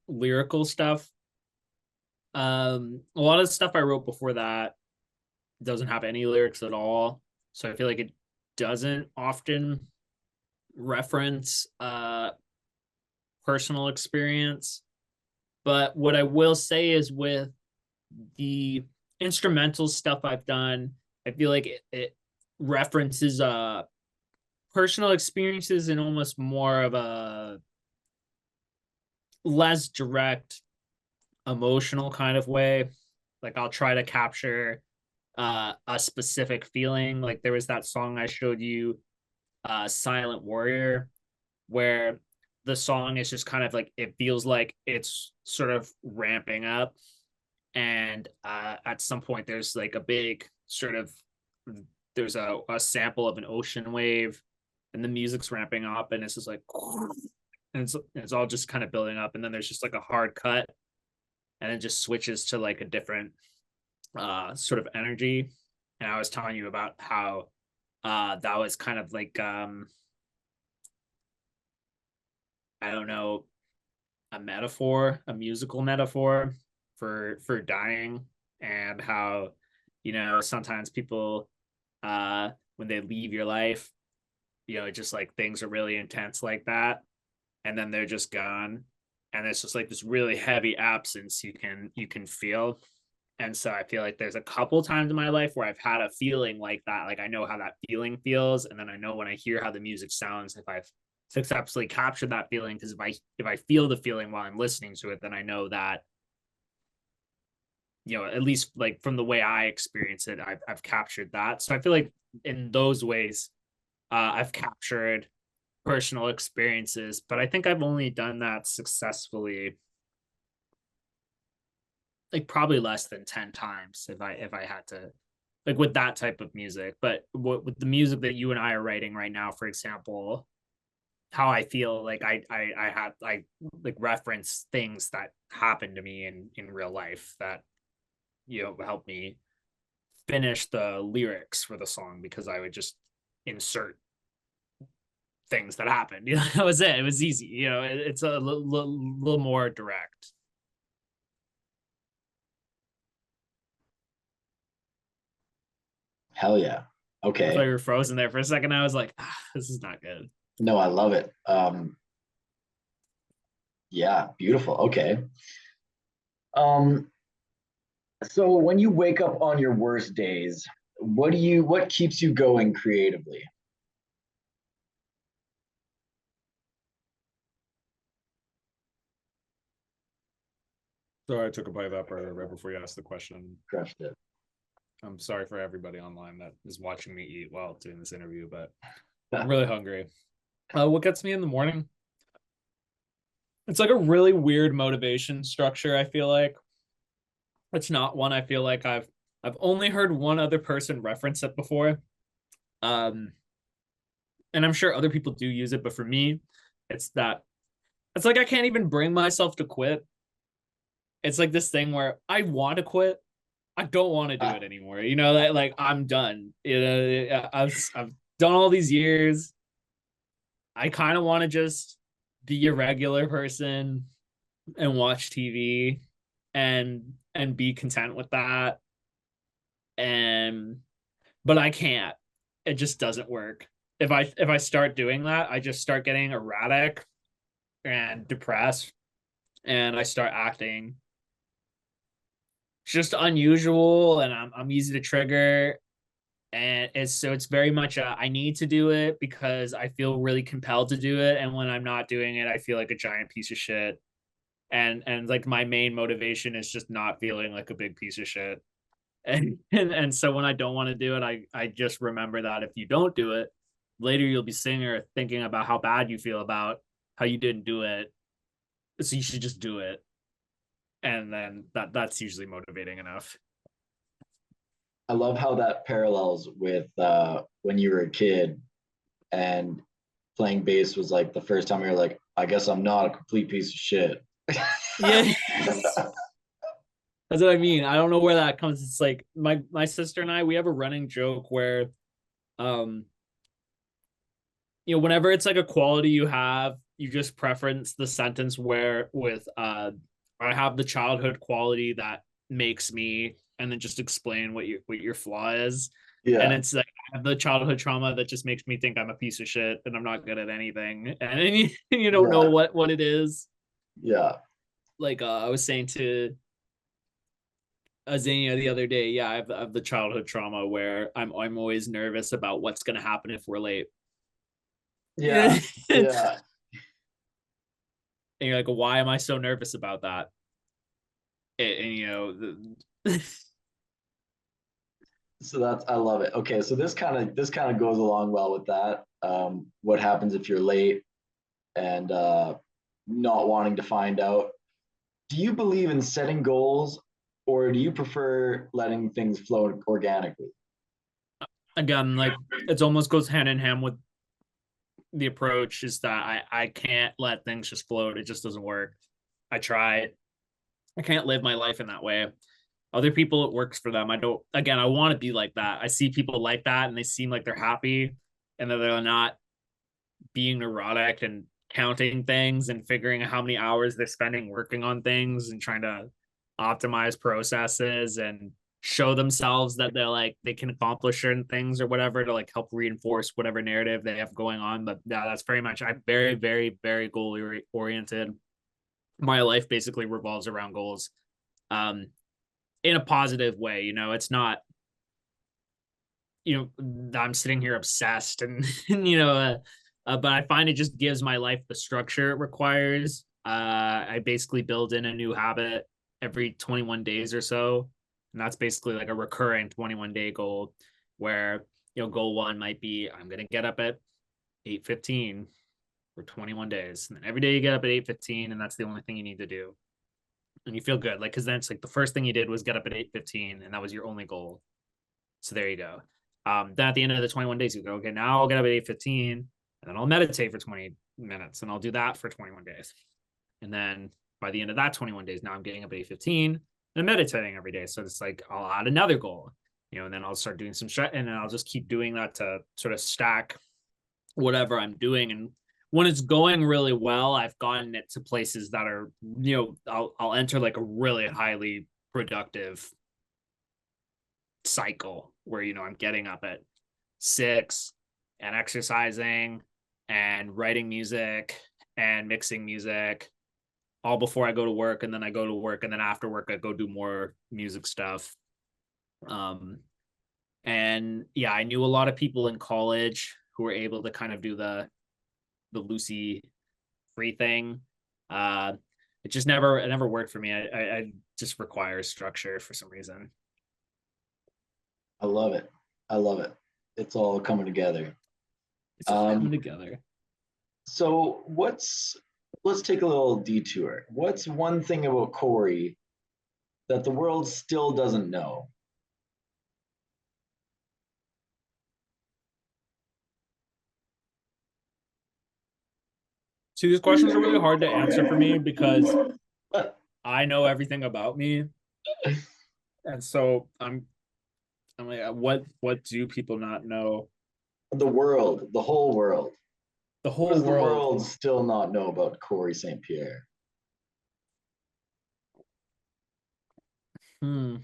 lyrical stuff. A lot of the stuff I wrote before that doesn't have any lyrics at all, so I feel like it doesn't often reference personal experience. But what I will say is with the instrumental stuff I've done, I feel like it references personal experiences in almost more of a less direct emotional kind of way. Like I'll try to capture a specific feeling. Like there was that song I showed you, Silent Warrior, where the song is just kind of like, it feels like it's sort of ramping up, and at some point there's like a big sort of, there's a sample of an ocean wave, and the music's ramping up, and it's just like, and it's all just kind of building up, and then there's just like a hard cut, and it just switches to like a different sort of energy. And I was telling you about how that was kind of like I don't know, a metaphor, a musical metaphor for dying, and how sometimes people when they leave your life, just like things are really intense like that, and then they're just gone, and it's just like this really heavy absence you can feel. And so I feel like there's a couple times in my life where I've had a feeling like that. Like I know how that feeling feels. And then I know when I hear how the music sounds, if I've successfully captured that feeling, because if I feel the feeling while I'm listening to it, then I know that, at least like from the way I experience it, I've captured that. So I feel like in those ways, I've captured personal experiences, but I think I've only done that successfully like probably less than 10 times if I had to, like with that type of music. But with the music that you and I are writing right now, for example, how I feel like I like reference things that happened to me in real life that help me finish the lyrics for the song, because I would just insert things that happened. That was it. It was easy. It's a little more direct. Hell yeah. I thought Okay. you were frozen there for a second. I was like, this is not good. No, I love it. Yeah, beautiful. Okay. Um, so when you wake up on your worst days, what keeps you going creatively? Sorry, I took a bite of that burger right before you asked the question. Crushed it. I'm sorry for everybody online that is watching me eat while doing this interview, but I'm really hungry. What gets me in the morning? It's like a really weird motivation structure. I feel like it's not one I feel like I've only heard one other person reference it before. Um, and I'm sure other people do use it, but for me, it's that it's like I can't even bring myself to quit. It's like this thing where I want to quit, I don't want to do it anymore. Like I'm done. I've done all these years. I kind of want to just be a regular person and watch TV and be content with that. And but I can't. It just doesn't work. If I start doing that, I just start getting erratic and depressed, and I start acting just unusual, and I'm easy to trigger. And it's very much I need to do it because I feel really compelled to do it, and when I'm not doing it, I feel like a giant piece of shit. And like my main motivation is just not feeling like a big piece of shit. And so when I don't want to do it, I just remember that if you don't do it, later you'll be sitting there thinking about how bad you feel about how you didn't do it, so you should just do it. And then that's usually motivating enough. I love how that parallels with when you were a kid and playing bass was like the first time you're like, I guess I'm not a complete piece of shit. Yeah. That's what I mean. I don't know where that comes. It's like my sister and I, we have a running joke where um whenever it's like a quality you have, you just preference the sentence where with I have the childhood quality that makes me, and then just explain what your flaw is. And Yeah. it's like I have the childhood trauma that just makes me think I'm a piece of shit and I'm not good at anything. And you don't know Yeah. what it is. Yeah. Like I was saying to Azania the other day, yeah, I have the childhood trauma where I'm always nervous about what's gonna happen if we're late. Yeah. Yeah. And Yeah. you're like, why am I so nervous about that? And So that's I love it. Okay, so this kind of goes along well with that. What happens if you're late and not wanting to find out? Do you believe in setting goals, or do you prefer letting things flow organically? again, like it almost goes hand in hand with the approach is that I can't let things just float. It just doesn't work. I try. I can't live my life in that way. Other people, it works for them. I don't. Again, I want to be like that. I see people like that, and they seem like they're happy, and that they're not being neurotic and counting things and figuring out how many hours they're spending working on things and trying to optimize processes and show themselves that they can accomplish certain things or whatever to like help reinforce whatever narrative they have going on. But yeah, that's very much I'm very, very, very goal oriented. My life basically revolves around goals. Um, in a positive way. It's not, I'm sitting here obsessed and but I find it just gives my life the structure it requires. I basically build in a new habit every 21 days or so. And that's basically like a recurring 21-day goal where, goal one might be, I'm going to get up at 8:15 for 21 days. And then every day you get up at 8:15 and that's the only thing you need to do. And you feel good. Like, cause then it's like the first thing you did was get up at 8:15 and that was your only goal. So there you go. Then at the end of the 21 days, you go, okay, now I'll get up at 8:15 and then I'll meditate for 20 minutes and I'll do that for 21 days. And then by the end of that 21 days, now I'm getting up at 8:15 and I'm meditating every day. So it's like, I'll add another goal, and then I'll start doing some stretch and then I'll just keep doing that to sort of stack whatever I'm doing. And when it's going really well, I've gotten it to places that are, I'll enter like a really highly productive cycle where, I'm getting up at 6 and exercising and writing music and mixing music all before I go to work. And then I go to work. And then after work, I go do more music stuff. And yeah, I knew a lot of people in college who were able to kind of do the loosey free thing. It never worked for me. I just require structure for some reason. I love it. I love it. It's all coming together. It's all coming together. So let's take a little detour. What's one thing about Corey that the world still doesn't know? See, these questions are really hard to answer for me because I know everything about me. And so I'm like, what do people not know? The world, the whole world. The whole What does world. the world still not know about Corey St. Pierre? For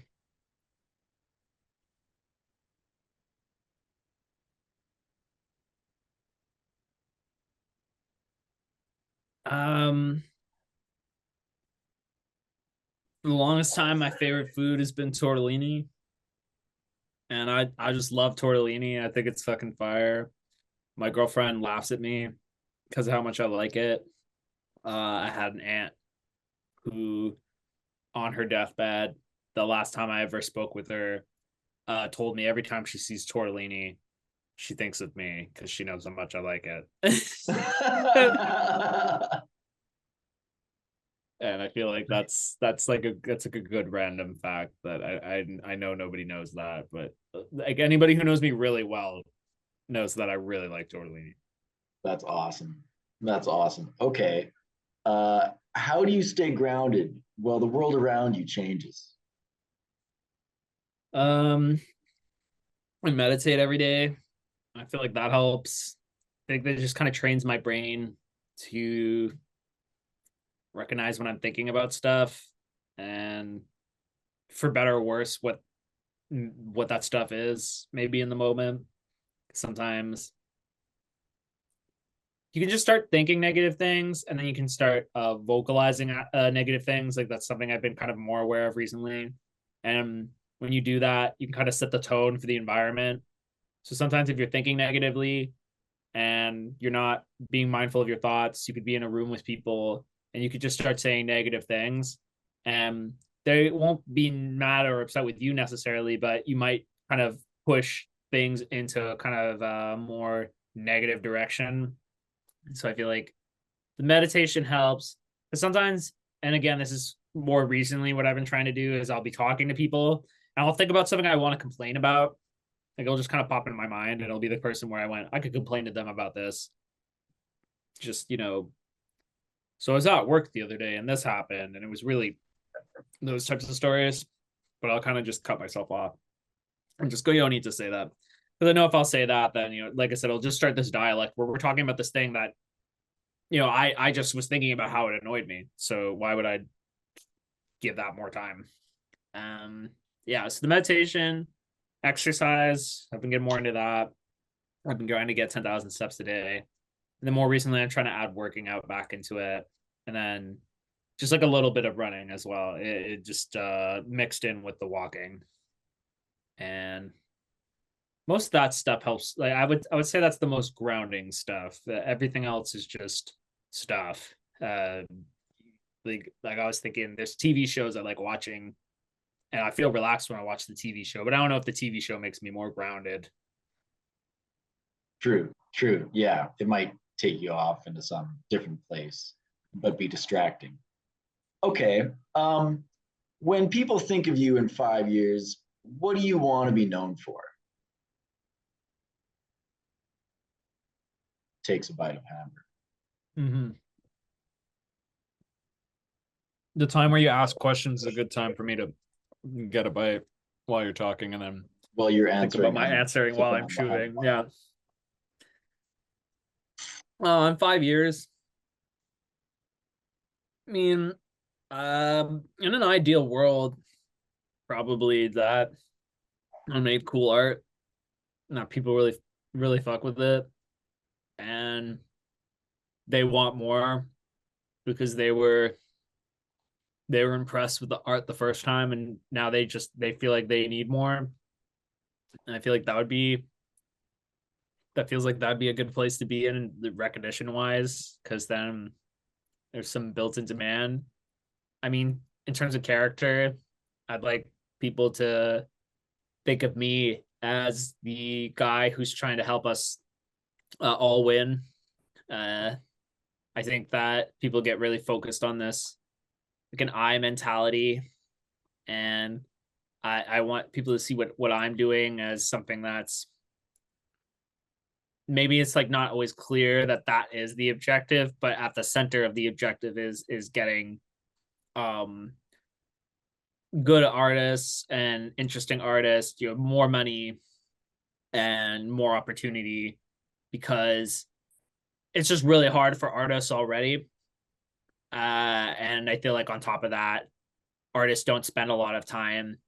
the longest time, my favorite food has been tortellini. And I just love tortellini. I think it's fucking fire. My girlfriend laughs at me because of how much I like it. I had an aunt who, on her deathbed, the last time I ever spoke with her, told me every time she sees tortellini, she thinks of me because she knows how much I like it. And I feel like that's like a good random fact that I know nobody knows that, but like anybody who knows me really well knows that I really like tortellini. That's awesome. That's awesome. Okay. How do you stay grounded while the world around you changes? I meditate every day. I feel like that helps. I think that just kind of trains my brain to recognize when I'm thinking about stuff and, for better or worse, what that stuff is maybe in the moment. Sometimes you can just start thinking negative things and then you can start vocalizing negative things. Like that's something I've been kind of more aware of recently. And when you do that, you can kind of set the tone for the environment. So sometimes if you're thinking negatively and you're not being mindful of your thoughts, you could be in a room with people and you could just start saying negative things. And they won't be mad or upset with you necessarily, but you might kind of push things into kind of a more negative direction. So I feel like the meditation helps. But sometimes, and again, this is more recently what I've been trying to do, is I'll be talking to people and I'll think about something I want to complain about. Like it'll just kind of pop in my mind and it'll be the person where I could complain to them about this. Just, so I was out at work the other day and this happened and it was really those types of stories, but I'll kind of just cut myself off and just go, you don't need to say that. Because I know if I'll say that, then, like I said, I'll just start this dialect where we're talking about this thing that, I just was thinking about how it annoyed me. So why would I give that more time? Yeah, so the meditation, exercise, I've been getting more into that. I've been trying to get 10,000 steps a day. And then more recently, I'm trying to add working out back into it. And then just like a little bit of running as well. It just mixed in with the walking, and most of that stuff helps. Like I would say that's the most grounding stuff. Everything else is just stuff. Like I was thinking, there's TV shows I like watching, and I feel relaxed when I watch the TV show. But I don't know if the TV show makes me more grounded. True, true. Yeah, it might take you off into some different place, but be distracting. Okay. When people think of you in 5 years, what do you want to be known for? Takes a bite of hamburger. Mm-hmm. The time where you ask questions is a good time for me to get a bite while you're talking, and then Well, you're think answering. about my answering while I'm shooting. Yeah. In 5 years, I mean, in an ideal world, probably that I made cool art. Now people really fuck with it, and they want more because they were impressed with the art the first time, and now they feel like they need more. And I feel like that feels like that'd be a good place to be in the recognition wise, because then there's some built-in demand. I mean, in terms of character, I'd like people to think of me as the guy who's trying to help us all win. I think that people get really focused on this like an I mentality, and I want people to see what I'm doing as something that's maybe it's like not always clear that that is the objective, but at the center of the objective is getting good artists and interesting artists, more money and more opportunity, because it's just really hard for artists already. And I feel like on top of that, artists don't spend a lot of time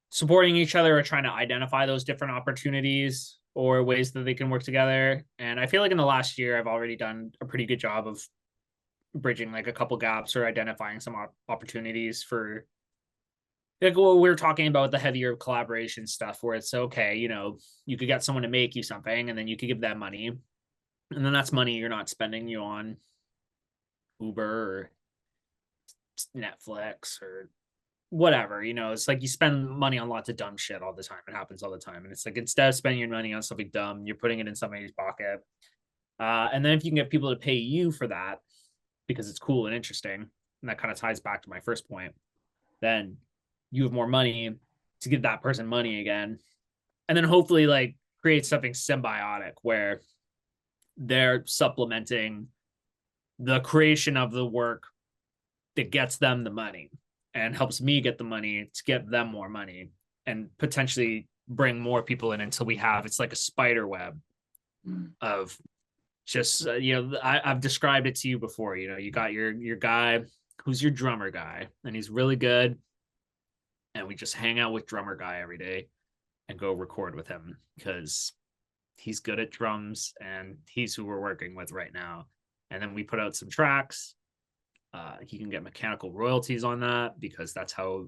supporting each other or trying to identify those different opportunities or ways that they can work together. And I feel like in the last year, I've already done a pretty good job of bridging like a couple gaps or identifying some opportunities for like what we were talking about, the heavier collaboration stuff, where it's okay, you could get someone to make you something and then you could give them money. And then that's money you're not spending you on Uber or Netflix or whatever. It's like you spend money on lots of dumb shit all the time. It happens all the time. And it's like instead of spending your money on something dumb, you're putting it in somebody's pocket. And then if you can get people to pay you for that because it's cool and interesting, and that kind of ties back to my first point, then you have more money to give that person money again. And then hopefully like create something symbiotic where they're supplementing the creation of the work that gets them the money and helps me get the money to get them more money and potentially bring more people in until we have, it's like a spider web of just, I've described it to you before. You got your guy who's your drummer guy, and he's really good. And we just hang out with drummer guy every day and go record with him because he's good at drums and he's who we're working with right now. And then we put out some tracks. He can get mechanical royalties on that because that's how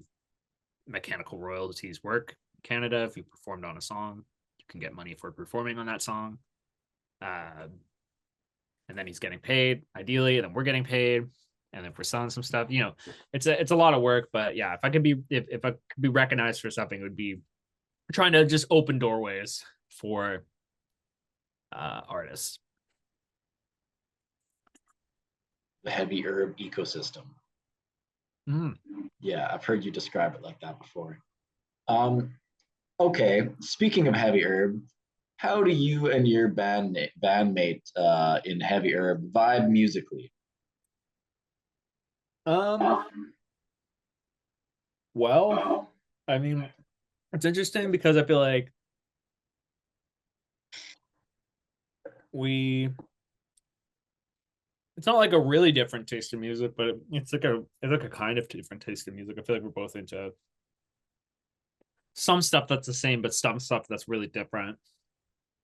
mechanical royalties work in Canada. If you performed on a song, you can get money for performing on that song. And then he's getting paid, ideally, and then we're getting paid. And if we're selling some stuff, it's a lot of work. But yeah, if I could be recognized for something, it would be trying to just open doorways for artists. The heavy herb ecosystem. Yeah, I've heard you describe it like that before. Okay, speaking of heavy herb, how do you and your bandmate in heavy herb vibe musically? Well, I mean, it's interesting because I feel like it's not like a really different taste in music, but it's like a kind of different taste in music. I feel like we're both into some stuff that's the same, but some stuff that's really different.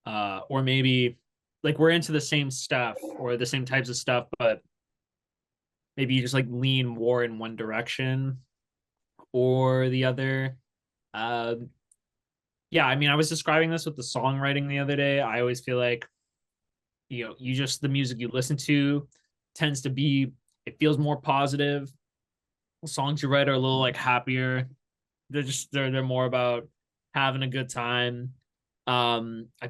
Or maybe like we're into the same stuff or the same types of stuff, but maybe you just like lean more in one direction or the other. Um, yeah, I mean, I was describing this with the songwriting the other day. I always feel like, you just, the music you listen to tends to be, it feels more positive. The songs you write are a little like happier. They're more about having a good time. I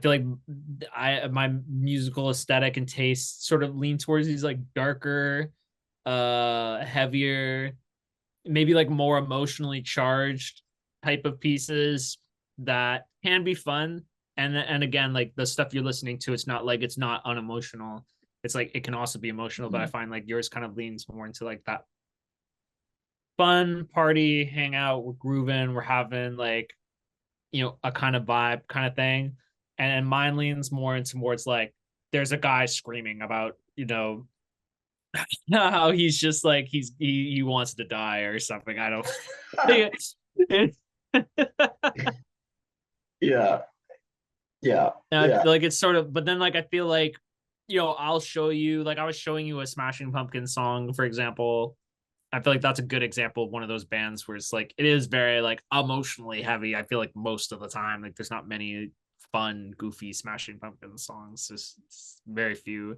feel like my musical aesthetic and taste sort of lean towards these like darker, heavier, maybe like more emotionally charged type of pieces that can be fun. And again, like the stuff you're listening to, it's not like it's not unemotional. It's like it can also be emotional, but I find like yours kind of leans more into like that fun party, hang out, we're grooving, we're having like, a kind of vibe kind of thing. And mine leans more into towards like there's a guy screaming about, how he's just like he wants to die or something. I don't it's Yeah, yeah, I yeah, feel like it's sort of, but then like I feel like, I'll show you, like I was showing you a Smashing Pumpkins song, for example. I feel like that's a good example of one of those bands where it's like it is very like emotionally heavy. I feel like most of the time, like there's not many fun, goofy Smashing Pumpkins songs. Just very few.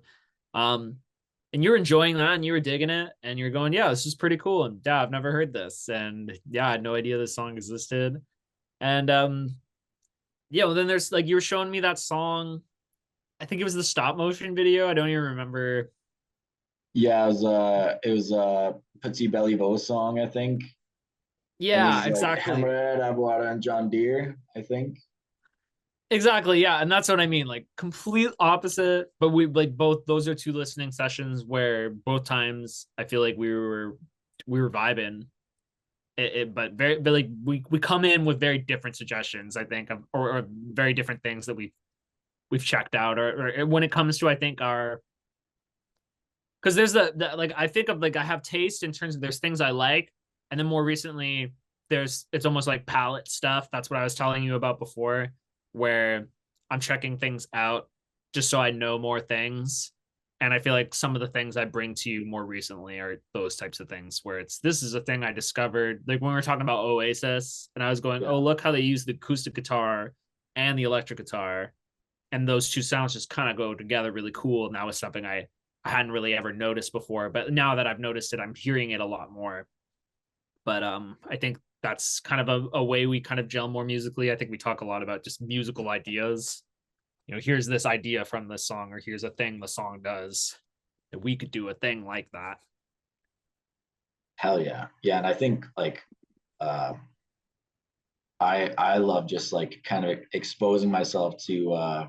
Um, and you're enjoying that and you were digging it and you're going, yeah, this is pretty cool. And yeah, I've never heard this. And yeah, I had no idea this song existed. And yeah, well then there's like you were showing me that song. I think it was the stop motion video. I don't even remember. yeah. It was a Petit Belly Voe song, I think. It Yeah, was like exactly. Hammered, Abuada, and John Deere, I think. Exactly, yeah, and that's what I mean. Like complete opposite, but we like both. Those are two listening sessions where both times I feel like we were vibing. But but like we come in with very different suggestions. I think or very different things that we've checked out, or when it comes to I think our because there's the like I think of like I have taste in terms of there's things I like, and then more recently it's almost like palette stuff. That's what I was telling you about before, where I'm checking things out just so I know more things. And I feel like some of the things I bring to you more recently are those types of things where this is a thing I discovered. Like when we were talking about Oasis, and I was going, oh, Yeah. look how they use the acoustic guitar and the electric guitar. And those two sounds just kind of go together really cool. And that was something I hadn't really ever noticed before. But now that I've noticed it, I'm hearing it a lot more. But I think that's kind of a way we kind of gel more musically. I think we talk a lot about just musical ideas. Here's this idea from this song, or here's a thing the song does. That we could do a thing like that. Hell yeah. Yeah. And I think like uh I love just like kind of exposing myself to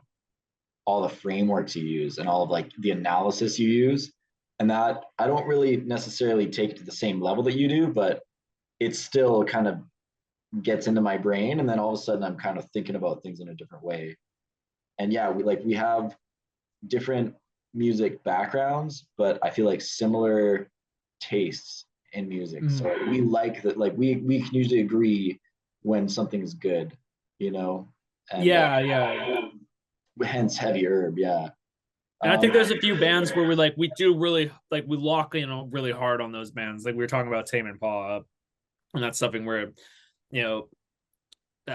all the frameworks you use and all of like the analysis you use. And that I don't really necessarily take it to the same level that you do, but it still kind of gets into my brain. And then all of a sudden I'm kind of thinking about things in a different way. And yeah, we have different music backgrounds, but I feel like similar tastes in music. So we like that, like we can usually agree when something's good, you know, and Yeah. hence heavy herb. Yeah. And I Um, think there's a few bands where we do really like we lock really hard on those bands. Like we were talking about Tame Impala, and that's something where you know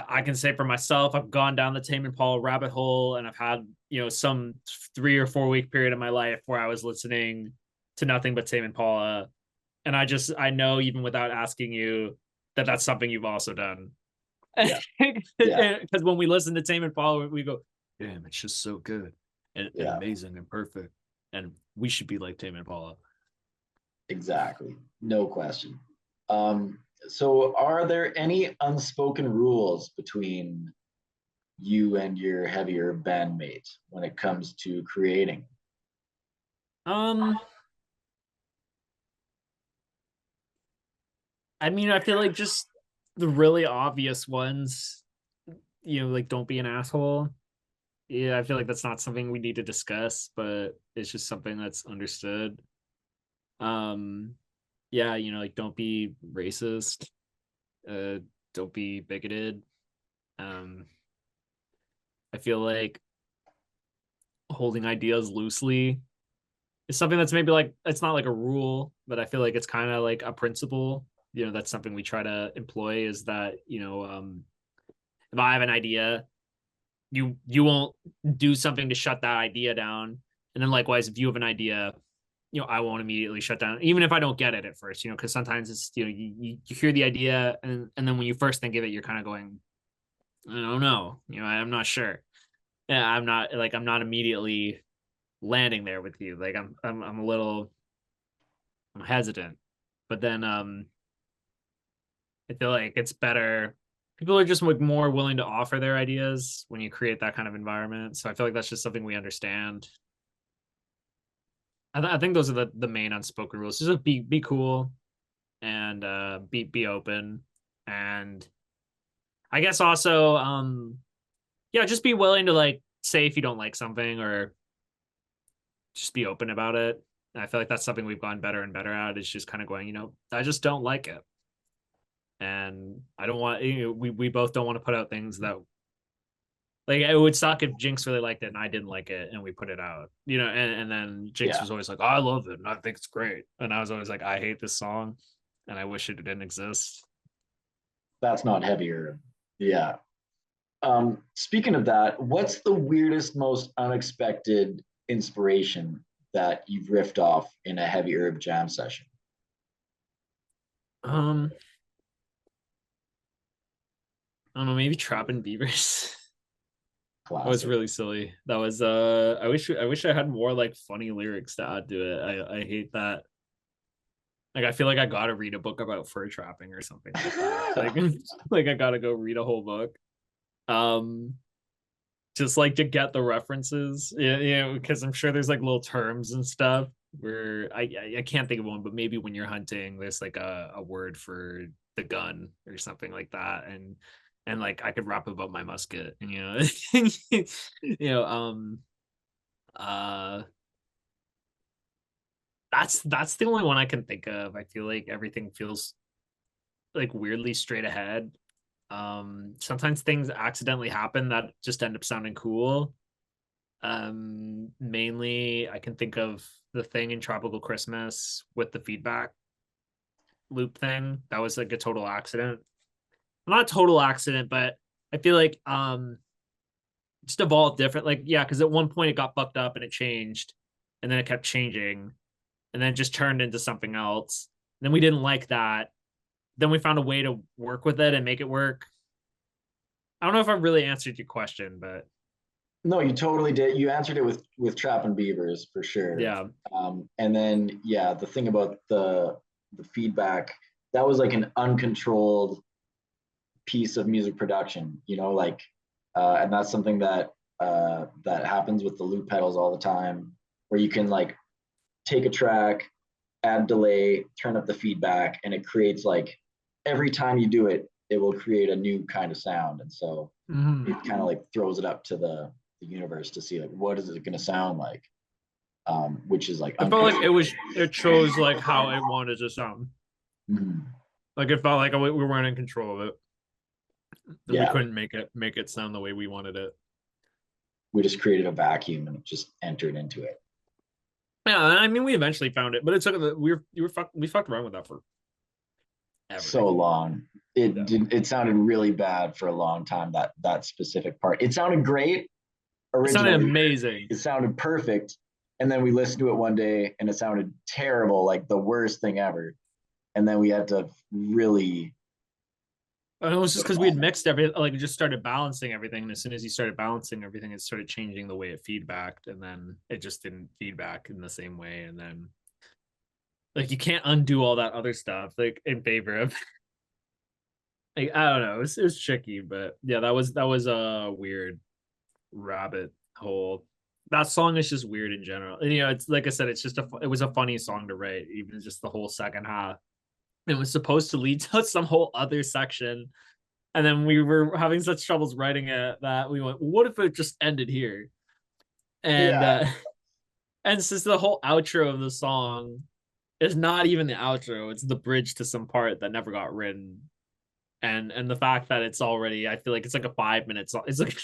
I can say for myself, I've gone down the Tame Impala rabbit hole, and I've had some 3 or 4 week period of my life where I was listening to nothing but Tame Impala, and I know even without asking you that that's something you've also done. yeah. Yeah. Because when we listen to Tame Impala, we go, "Damn, it's just so good and Yeah. amazing and perfect, and we should be like Tame Impala." Exactly. No question. So are there any unspoken rules between you and your heavier bandmate when it comes to creating? Um, I mean, I feel like just the really obvious ones, like don't be an asshole. Yeah, I feel like that's not something we need to discuss, but it's just something that's understood. Um, yeah, like don't be racist, uh, don't be bigoted. Um, I feel like holding ideas loosely is something that's maybe like, it's not like a rule, but I feel like it's kind of like a principle. You know, that's something we try to employ, is that, you know, if I have an idea, you won't do something to shut that idea down. And then likewise, if you have an idea, you know, I won't immediately shut down, even if I don't get it at first, you know, because sometimes it's, you know, you hear the idea, and then when you first think of it, you're kind of going, I don't know, you know, I'm not sure. Yeah, I'm not immediately landing there with you. Like I'm a little, I'm hesitant. But then I feel like it's better. People are just like more willing to offer their ideas when you create that kind of environment. So I feel like that's just something we understand. I think those are the main unspoken rules. Just be cool, and be open, and I guess also yeah, just be willing to like say if you don't like something, or just be open about it. And I feel like that's something we've gotten better and better at, is just kind of going, you know, I just don't like it. And I don't want, you know, we both don't want to put out things that, like, it would suck if Jinxz really liked it and I didn't like it and we put it out, you know, and then Jinxz was always like, oh, I love it and I think it's great. And I was always like, I hate this song and I wish it didn't exist. That's not heavier. Yeah. Speaking of that, what's the weirdest, most unexpected inspiration that you've riffed off in a heavy herb jam session? I don't know, maybe Trapping Beavers. That was Classic. really silly. That was I wish I had more like funny lyrics to add to it. I hate that. Like I feel like I gotta read a book about fur trapping or something like that. Like like I gotta go read a whole book. Um just like to get the references. Yeah, yeah, because I'm sure there's like little terms and stuff where I can't think of one, but maybe when you're hunting, there's like a word for the gun or something like that. And like I could rap about my musket, and you know, you know, uh that's the only one I can think of. I feel like everything feels like weirdly straight ahead. Sometimes things accidentally happen that just end up sounding cool. Mainly I can think of the thing in Tropical Christmas with the feedback loop thing. That was like a total accident. Not a total accident, but I feel like just evolved different. Like, yeah, because at one point it got fucked up and it changed, and then it kept changing, and then it just turned into something else. And then we didn't like that. Then we found a way to work with it and make it work. I don't know if I really answered your question, but No, you totally did. You answered it with Trapping Beavers for sure. yeah. And then yeah, the thing about the feedback, that was like an uncontrolled piece of music production, you know, like and that's something that that happens with the loop pedals all the time, where you can like take a track, add delay, turn up the feedback, and it creates like every time you do it, it will create a new kind of sound. And so it kind of like throws it up to the universe to see like what is it going to sound like, which is like I felt like it chose like how it wanted to sound. mm-hmm. Like it felt like we weren't in control of it. And Yeah, we couldn't make it sound the way we wanted it. we just created a vacuum and it just entered into it. Yeah, I mean we eventually found it, but it took we fucked around with that for ever. So long. It sounded really bad for a long time, that specific part. It sounded great originally. It sounded amazing. It sounded perfect. And then we listened to it one day and it sounded terrible, like the worst thing ever. And then we had to really. And it was just because we had mixed everything, like just started balancing everything. And as soon as you started balancing everything, it started changing the way it feedbacked. And then it just didn't feedback in the same way. And then like you can't undo all that other stuff like in favor of like, I don't know. It was tricky, but yeah, that was a weird rabbit hole. That song is just weird in general. And, you know, it's like I said, it was a funny song to write, even just the whole second half. It was supposed to lead to some whole other section, and then we were having such troubles writing it that we went, what if it just ended here? And and since the whole outro of the song is not even the outro, it's the bridge to some part that never got written. And the fact that it's already, I feel like it's like a 5 minute song. It's like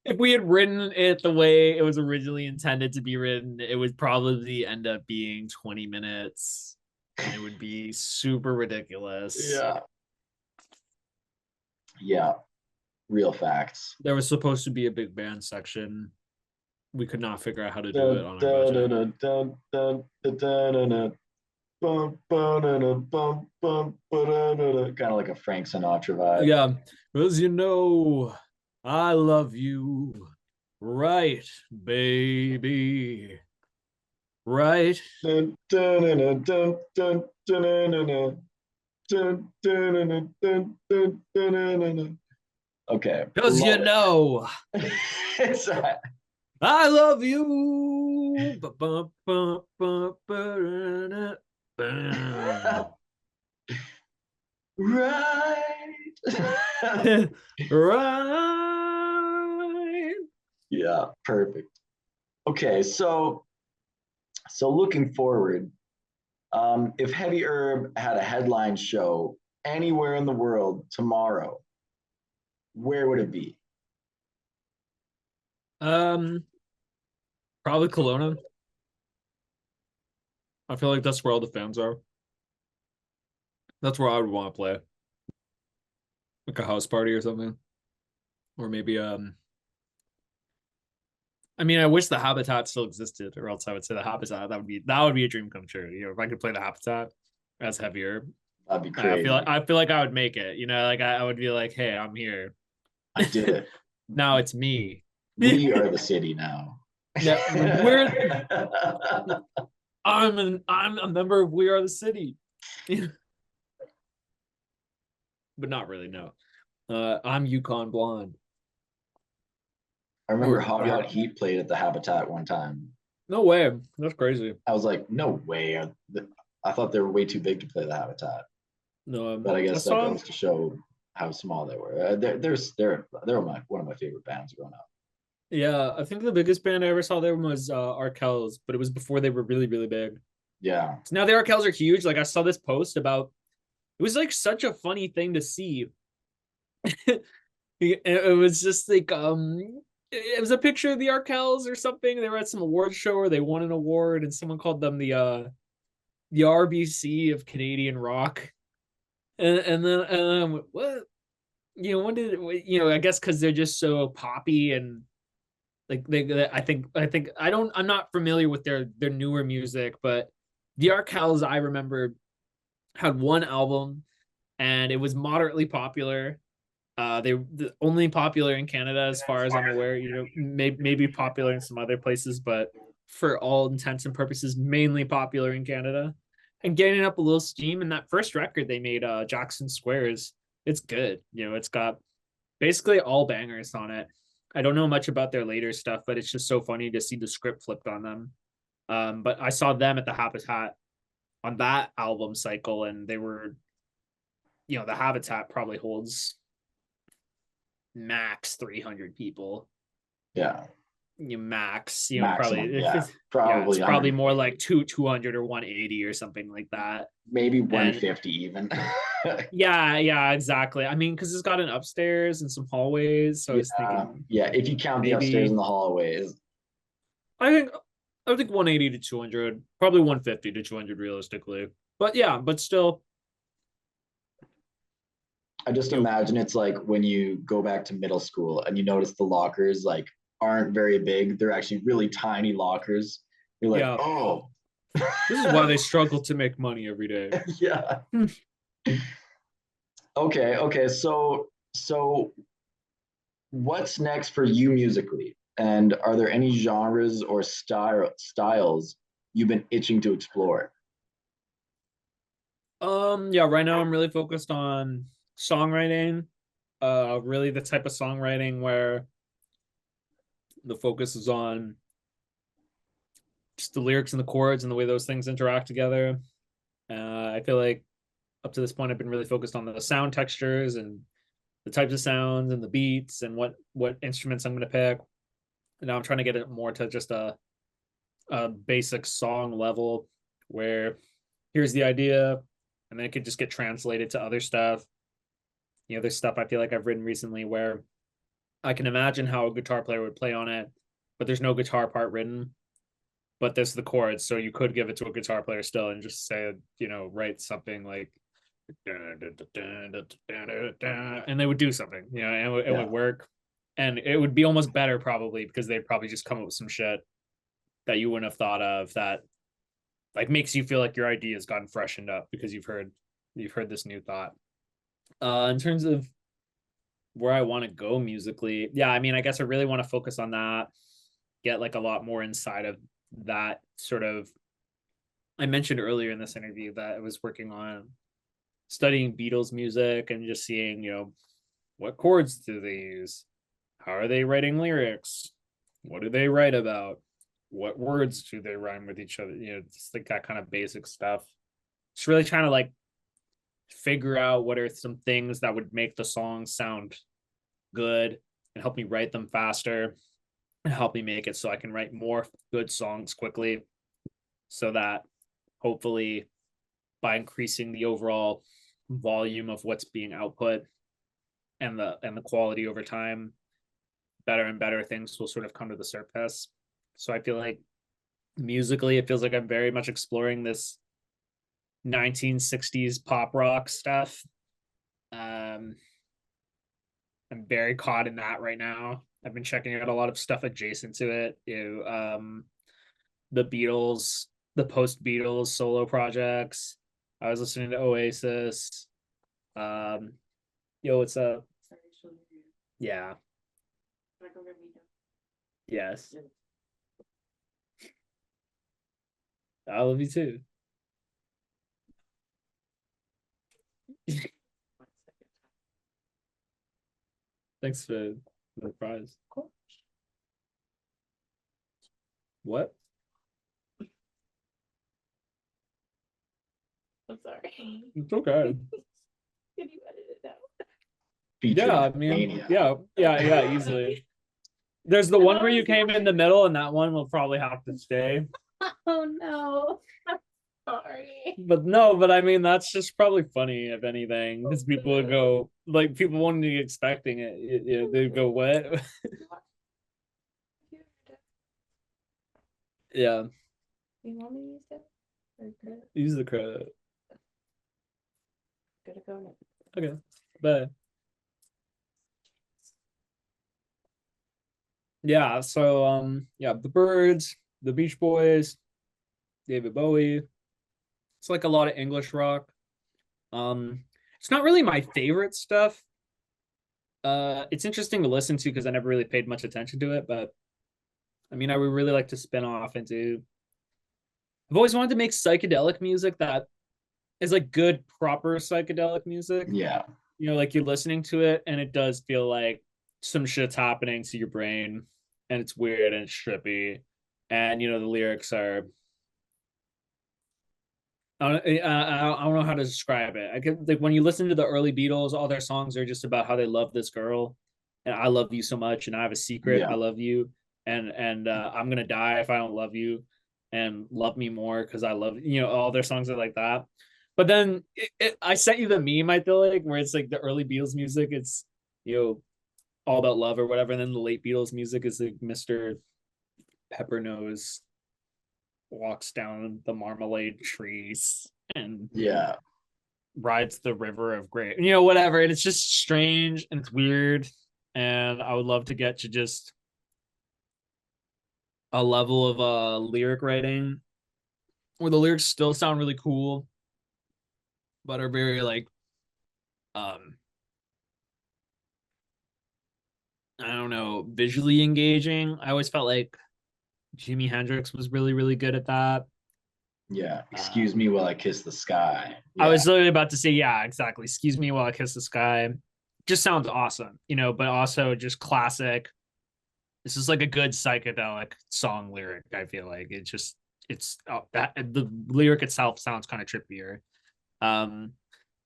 it we had written it the way it was originally intended to be written, it would probably end up being 20 minutes and it would be super ridiculous. Yeah. Yeah. Real facts. There was supposed to be a big band section. We could not figure out how to do it on our budget. Kind of like a Frank Sinatra vibe. Yeah, as you know, I love you, right, baby, right. Okay. Because you know, It's I love you. right. Right. Yeah, perfect. Okay, so looking forward, if Heavy Herb had a headline show anywhere in the world tomorrow, where would it be? Probably Kelowna. I feel like that's where all the fans are. That's where I would want to play. Like a house party or something. Or maybe I mean, I wish the Habitat still existed, or else I would say the Habitat. That would be a dream come true. You know, if I could play the Habitat as Heavy Herb, That'd be crazy. I feel like I would make it. You know, like I would be like, hey, I'm here. I did it. Now it's me. We are the city now. Yeah, I'm a member of We Are the City. But not really, no. I'm Yukon Blonde. I remember Hot Hot Heat played at the Habitat one time. No way. That's crazy. I was like, no way. I thought they were way too big to play the Habitat. No, but I guess that goes to show how small they were. They're one of my favorite bands growing up. Yeah, I think the biggest band I ever saw there was Arkells, but it was before they were really, really big. Yeah. So now the Arkells are huge. Like I saw this post about, it was like such a funny thing to see. It was just like it was a picture of the Arkells or something. They were at some award show or they won an award, and someone called them the RBC of Canadian rock. And then what, you know, when did it, you know, I guess because they're just so poppy and like I'm not familiar with their newer music, but the Arkells I remember had one album and it was moderately popular. They were only popular in Canada as far as I'm aware. You know, maybe popular in some other places, but for all intents and purposes, mainly popular in Canada. And getting up a little steam. And that first record they made, Jackson Squares, it's good. You know, it's got basically all bangers on it. I don't know much about their later stuff, but it's just so funny to see the script flipped on them. But I saw them at the Habitat on that album cycle, and they were, you know, the Habitat probably holds max 300 people. Yeah. You max, you Maximum, know, probably yeah. Probably it's probably more like 200 or 180 or something like that. Maybe 150 even. yeah, exactly. I mean, because it's got an upstairs and some hallways, so I was thinking, yeah, if you count the upstairs and the hallways, I think 180 to 200, probably 150 to 200 realistically. But yeah, but still, I just imagine it's like when you go back to middle school and you notice the lockers like aren't very big. They're actually really tiny lockers. You're like, oh. This is why they struggle to make money every day. Yeah. Okay. So what's next for you musically? And are there any genres or styles you've been itching to explore? Yeah, right now I'm really focused on songwriting. Really the type of songwriting where the focus is on just the lyrics and the chords and the way those things interact together. I feel like up to this point I've been really focused on the sound textures and the types of sounds and the beats and what instruments I'm going to pick. And now I'm trying to get it more to just a basic song level where here's the idea and then it could just get translated to other stuff. You know, there's stuff I feel like I've written recently where I can imagine how a guitar player would play on it, but there's no guitar part written. But there's the chords, so you could give it to a guitar player still and just say, write something like, and they would do something, and it would work, and it would be almost better probably because they'd probably just come up with some shit that you wouldn't have thought of that like makes you feel like your idea has gotten freshened up because you've heard this new thought. In terms of where I want to go musically, yeah, I mean, I guess I really want to focus on that, get like a lot more inside of that sort of. I mentioned earlier in this interview that I was working on studying Beatles music and just seeing, what chords do they use? How are they writing lyrics? What do they write about? What words do they rhyme with each other? Just like that kind of basic stuff. Just really trying to like figure out what are some things that would make the song sound good and help me write them faster and help me make it so I can write more good songs quickly, so that hopefully by increasing the overall volume of what's being output and the quality over time, better and better things will sort of come to the surface. So I feel like musically it feels like I'm very much exploring this 1960s pop rock stuff. I'm very caught in that right now. I've been checking out a lot of stuff adjacent to it. The Beatles, the post Beatles solo projects. I was listening to Oasis. What's up? Yeah. Yes. I love you too. Thanks for the prize. What? I'm sorry. It's okay. Can you edit it out? Featuring Yeah, I mean, Mania. yeah, easily. There's the one where you came in the middle, and that one will probably have to stay. Oh no. I'm sorry. But I mean, that's just probably funny, if anything, because people would go, like, people wouldn't be expecting it. They'd go, what? Yeah. You want me to use it? Or good? Use the credit. Gotta go now. Okay. Bye. Yeah, so the Birds, the Beach Boys, David Bowie. It's like a lot of English rock. It's not really my favorite stuff. It's interesting to listen to because I never really paid much attention to it, but I mean, I would really like to spin off into. I've always wanted to make psychedelic music that is like good, proper psychedelic music. Yeah. Like you're listening to it and it does feel like some shit's happening to your brain and it's weird and it's trippy. And, the lyrics are. I don't know how to describe it. I can like when you listen to the early Beatles, all their songs are just about how they love this girl, and I love you so much, and I have a secret. Yeah. I love you, and I'm gonna die if I don't love you, and love me more because I love all their songs are like that. But then I sent you the meme, I feel like, where it's like the early Beatles music, it's all about love or whatever, and then the late Beatles music is like Mr. Peppernose walks down the marmalade trees and rides the river of grape, whatever. And it's just strange and it's weird. And I would love to get to just a level of lyric writing where the lyrics still sound really cool, but are very like I don't know, visually engaging. I always felt like Jimi Hendrix was really, really good at that. Yeah. Excuse me while I kiss the sky. Yeah. I was literally about to say, yeah, exactly. Excuse me while I kiss the sky. Just sounds awesome, but also just classic. This is like a good psychedelic song lyric. I feel like that the lyric itself sounds kind of trippier. I'm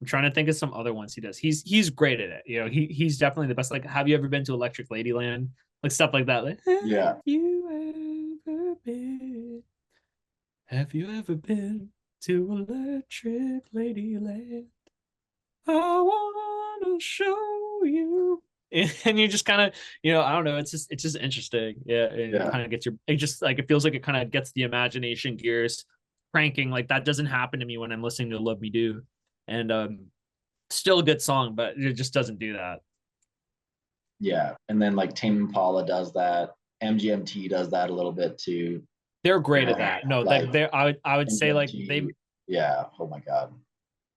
trying to think of some other ones he does. He's great at it. He's definitely the best. Like, have you ever been to Electric Ladyland? Like stuff like that. Like, yeah. Have you ever been to Electric Ladyland? I wanna show you. and you just kind of, I don't know, it's just interesting. Yeah, and it Yeah. kind of gets it just like, it feels like it kind of gets the imagination gears cranking. Like that doesn't happen to me when I'm listening to Love Me Do. And still a good song, but it just doesn't do that. Yeah. And then like Tame Impala does that. MGMT does that a little bit too. They're great at Yeah, that. No, like I would say like MGMT. Yeah. Oh my God.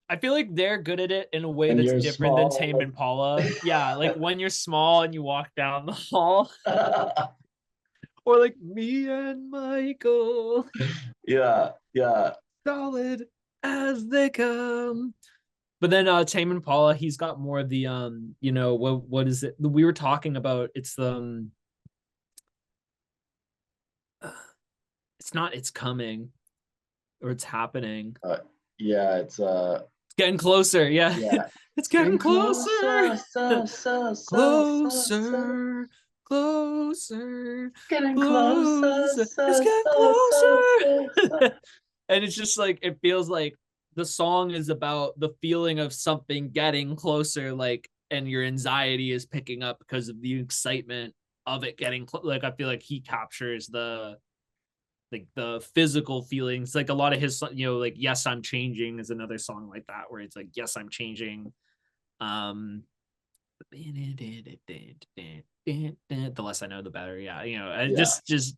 I feel like they're good at it in a way When that's you're different than small. Tame Impala. Yeah, like when you're small and you walk down the hall, or like me and Michael, Yeah. Yeah. solid as they come. But then Tame Impala, he's got more of the what is it? We were talking about, it's the it's not it's coming, or it's happening. Uh, yeah. It's getting closer. Yeah. Yeah. It's Getting getting closer. closer, so. Closer, closer, Getting closer, closer. It's getting closer. And it's just like, it feels like the song is about the feeling of something getting closer, like, and your anxiety is picking up because of the excitement of it getting like, I feel like he captures the physical feelings. Like a lot of his, like Yes I'm Changing is another song like that, where it's like, yes I'm changing. The less I know the better. Yeah, Yeah. just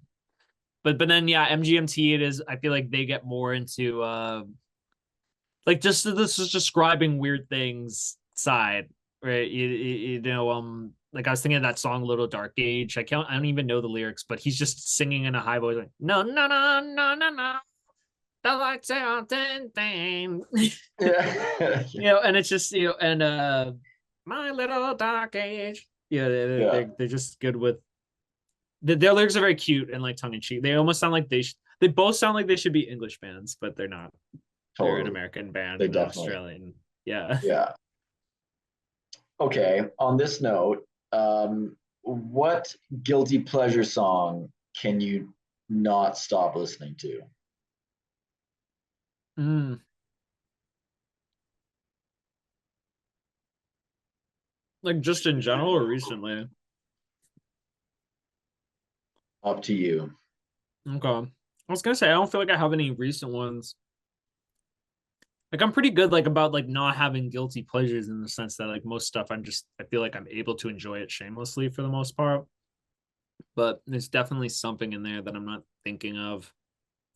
but then yeah, MGMT, it is, I feel like they get more into like, just this is describing weird things side, right? Like I was thinking of that song Little Dark Age. I don't even know the lyrics, but he's just singing in a high voice like, no no no no no no, the lights are ten thing. Yeah. And it's just, and my little dark age. Yeah, Yeah. they're just good with their lyrics are very cute and like tongue in cheek. They almost sound like they both sound like they should be English bands, but they're not. They're an Totally. American band They and an definitely. Australian. Yeah. Yeah. Okay. On this note, what guilty pleasure song can you not stop listening to? Mm. Like just in general or recently? Up to you. Okay. I was gonna say, I don't feel like I have any recent ones. Like I'm pretty good like about like not having guilty pleasures, in the sense that like most stuff I feel like I'm able to enjoy it shamelessly for the most part. But there's definitely something in there that I'm not thinking of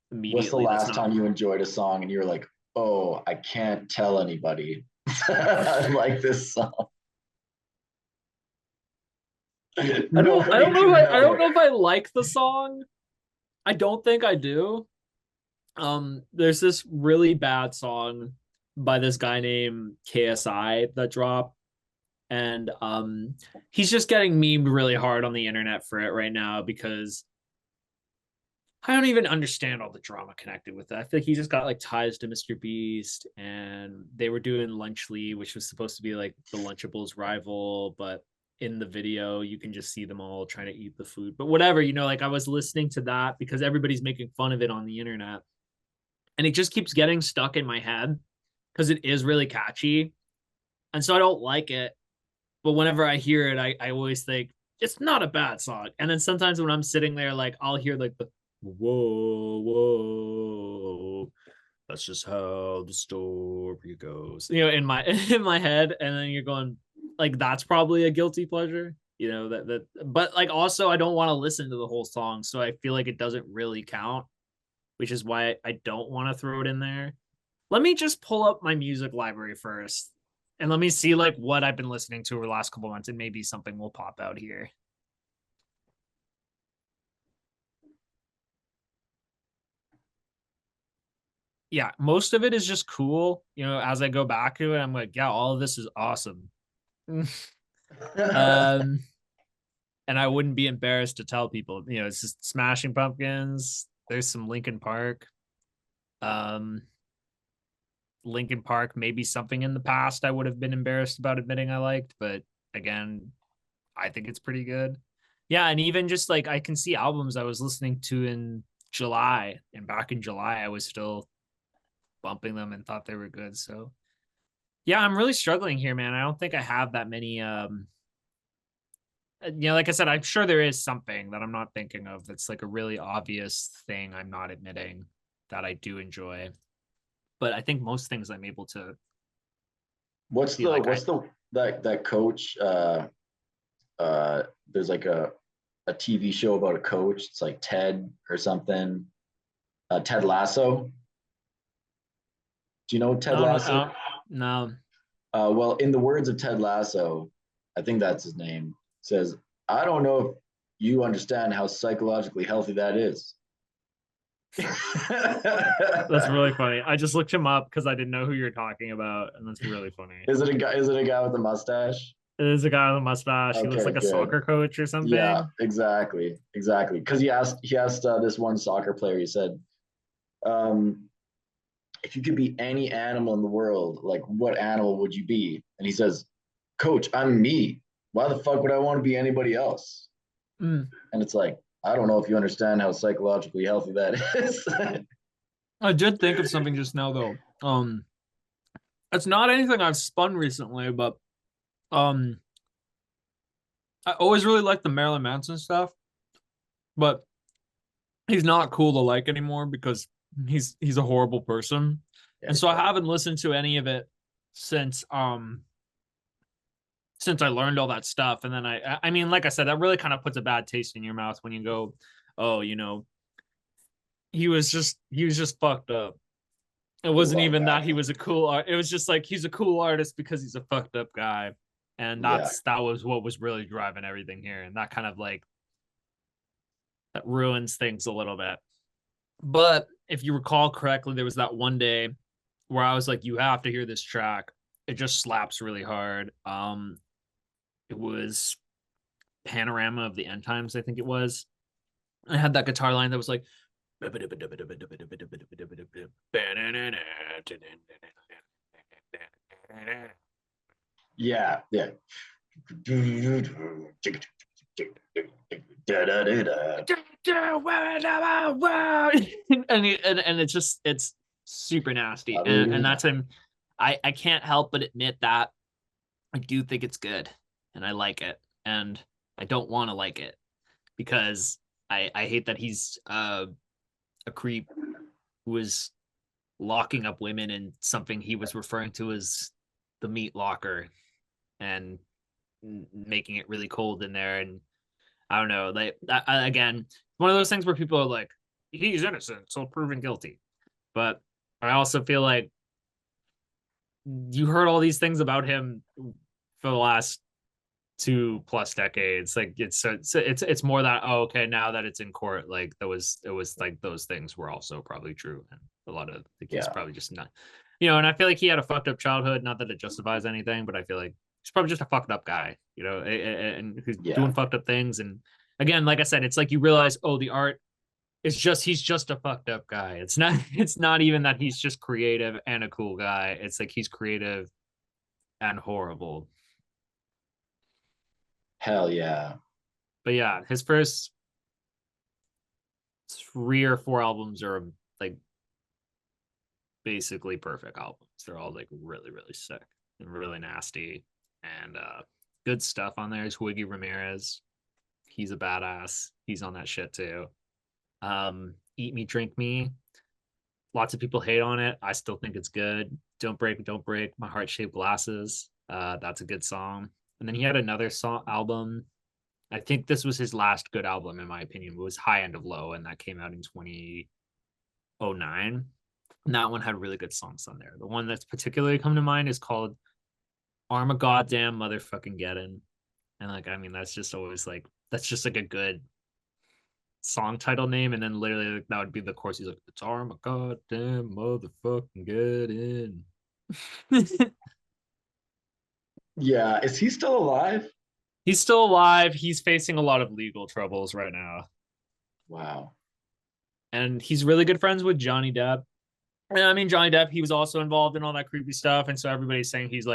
What's the immediately that's last not. time you enjoyed a song and you're like, oh, I can't tell anybody I like this song? I Nobody don't know can if I don't know. know if I like the song. I don't think I do. There's this really bad song by this guy named KSI that dropped, and he's just getting memed really hard on the internet for it right now, because I don't even understand all the drama connected with it. I feel like he just got like ties to Mr. Beast, and they were doing Lunchly, which was supposed to be like the Lunchables rival, but in the video you can just see them all trying to eat the food. But whatever, like I was listening to that because everybody's making fun of it on the internet, and it just keeps getting stuck in my head because it is really catchy, and so I don't like it. But whenever I hear it, I always think it's not a bad song. And then sometimes when I'm sitting there, like I'll hear like the whoa, whoa, that's just how the story goes, in my in my head. And then you're going like, that's probably a guilty pleasure, that but like also I don't want to listen to the whole song. So I feel like it doesn't really count, which is why I don't want to throw it in there. Let me just pull up my music library first, and let me see like what I've been listening to over the last couple months, and maybe something will pop out here. Yeah, most of it is just cool. As I go back to it, I'm like, yeah, all of this is awesome. um, and I wouldn't be embarrassed to tell people, it's just Smashing Pumpkins. There's some Linkin Park. Um, Linkin Park, maybe something in the past I would have been embarrassed about admitting I liked, but again, I think it's pretty good. Yeah, and even just like I can see albums I was listening to in July, and back in July I was still bumping them and thought they were good. So yeah, I'm really struggling here, man. I don't think I have that many like I said, I'm sure there is something that I'm not thinking of that's like a really obvious thing I'm not admitting that I do enjoy. But I think most things I'm able to What's be the like, what's the that coach? There's like a TV show about a coach. It's like Ted or something. Ted Lasso. Do you know Ted no, no, Lasso? no, no. Well, in the words of Ted Lasso, I think that's his name, says, I don't know if you understand how psychologically healthy that is. That's really funny. I just looked him up because I didn't know who you're talking about, and that's really funny. Is it a guy with a mustache? It is a guy with a mustache. He looks Okay, like a good. soccer coach or Yeah, something. exactly, exactly. Because he asked this one soccer player. He said, um, "If you could be any animal in the world, like what animal would you be?" And he says, "Coach, I'm me. Why the fuck would I want to be anybody else?" Mm. And it's like, I don't know if you understand how psychologically healthy that is. I did think of something just now though. It's not anything I've spun recently, but um, I always really liked the Marilyn Manson stuff, but he's not cool to like anymore because he's a horrible person. Yeah, And he's so I fucked. haven't listened to any of it since since I learned all that stuff. And then I mean, like I said, that really kind of puts a bad taste in your mouth when you go, oh, he was just fucked up. It Cool wasn't art even that guy. he was a cool art. It was just like he's a cool artist because he's a fucked up guy. And Yeah, that was what was really driving everything here. And that kind of like that ruins things a little bit. But if you recall correctly, there was that one day where I was like, you have to hear this track. It just slaps really hard. It was Panorama of the End Times, I think it was. I had that guitar line that was like yeah, yeah. and it's just it's super nasty. And that's him. I can't help but admit that I do think it's good and I like it. And I don't want to like it because I hate that he's a creep who was locking up women in something he was referring to as the meat locker and making it really cold in there. And I don't know, like again, one of those things where people are like, he's innocent, so proven guilty. But I also feel like you heard all these things about him for the last 2+ decades. Like it's more that, oh, okay, now that it's in court, like it was like those things were also probably true, and a lot of like he's Yeah, probably just not, and I feel like he had a fucked up childhood. Not that it justifies anything, but I feel like he's probably just a fucked up guy, and who's yeah. doing fucked up things. And again, like I said, it's like you realize, oh, the art is just he's just a fucked up guy. It's not even that he's just creative and a cool guy. It's like he's creative and horrible. Hell yeah. But yeah, his first 3 or 4 albums are like basically perfect albums. They're all like really, really sick and really nasty. And good stuff on there is Wiggy Ramirez. He's a badass. He's on that shit too. Eat Me, Drink Me. Lots of people hate on it. I still think it's good. Don't break my heart shaped glasses. That's a good song. And then he had another song album. I think this was his last good album, in my opinion. It was High End of Low, and that came out in 2009. And that one had really good songs on there. The one that's particularly come to mind is called Arm a Goddamn Motherfucking Gettin'. And like, I mean, that's just always like, that's just like a good song title name. And then literally like, that would be the chorus. He's like, it's Arm a Goddamn Motherfucking Gettin'. Yeah. Is he still alive? He's still alive. He's facing a lot of legal troubles right now. Wow. And he's really good friends with Johnny Depp. And I mean, Johnny Depp, he was also involved in all that creepy stuff. And so everybody's saying he's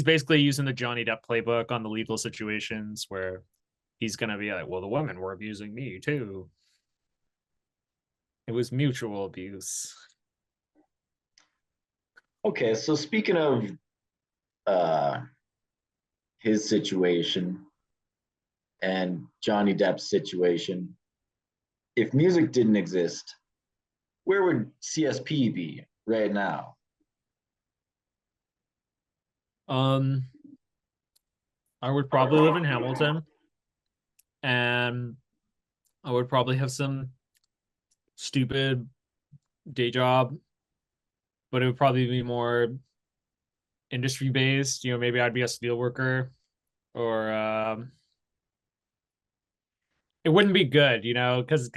basically using the Johnny Depp playbook on the legal situations where he's going to be like, well, the women were abusing me too. It was mutual abuse. Okay, so speaking of uh his situation, and Johnny Depp's situation. If music didn't exist, where would CSP be right now? Um, I would probably live in Hamilton, and I would probably have some stupid day job, but it would probably be more industry based. You know, maybe I'd be a steel worker, or it wouldn't be good, you know, because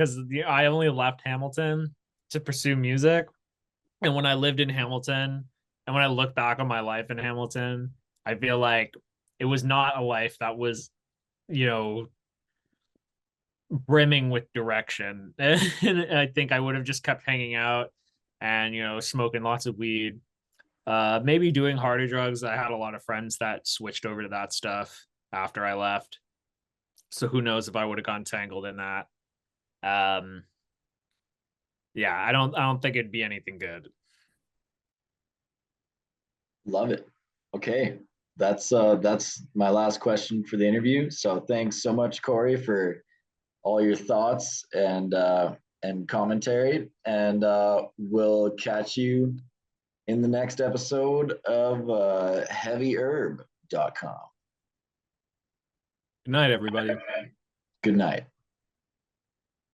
I only left Hamilton to pursue music, and when I lived in Hamilton, and when I look back on my life in Hamilton, I feel like it was not a life that was, you know, brimming with direction. And I think I would have just kept hanging out and, you know, smoking lots of weed, maybe doing harder drugs. I had a lot of friends that switched over to that stuff after I left, so who knows if I would have gone tangled in that. um yeah, I don't think it'd be anything good. Love it. Okay. That's my last question for the interview. So thanks so much, Corey, for all your thoughts and commentary. And we'll catch you in the next episode of heavyherb.com. Good night, everybody. Good night.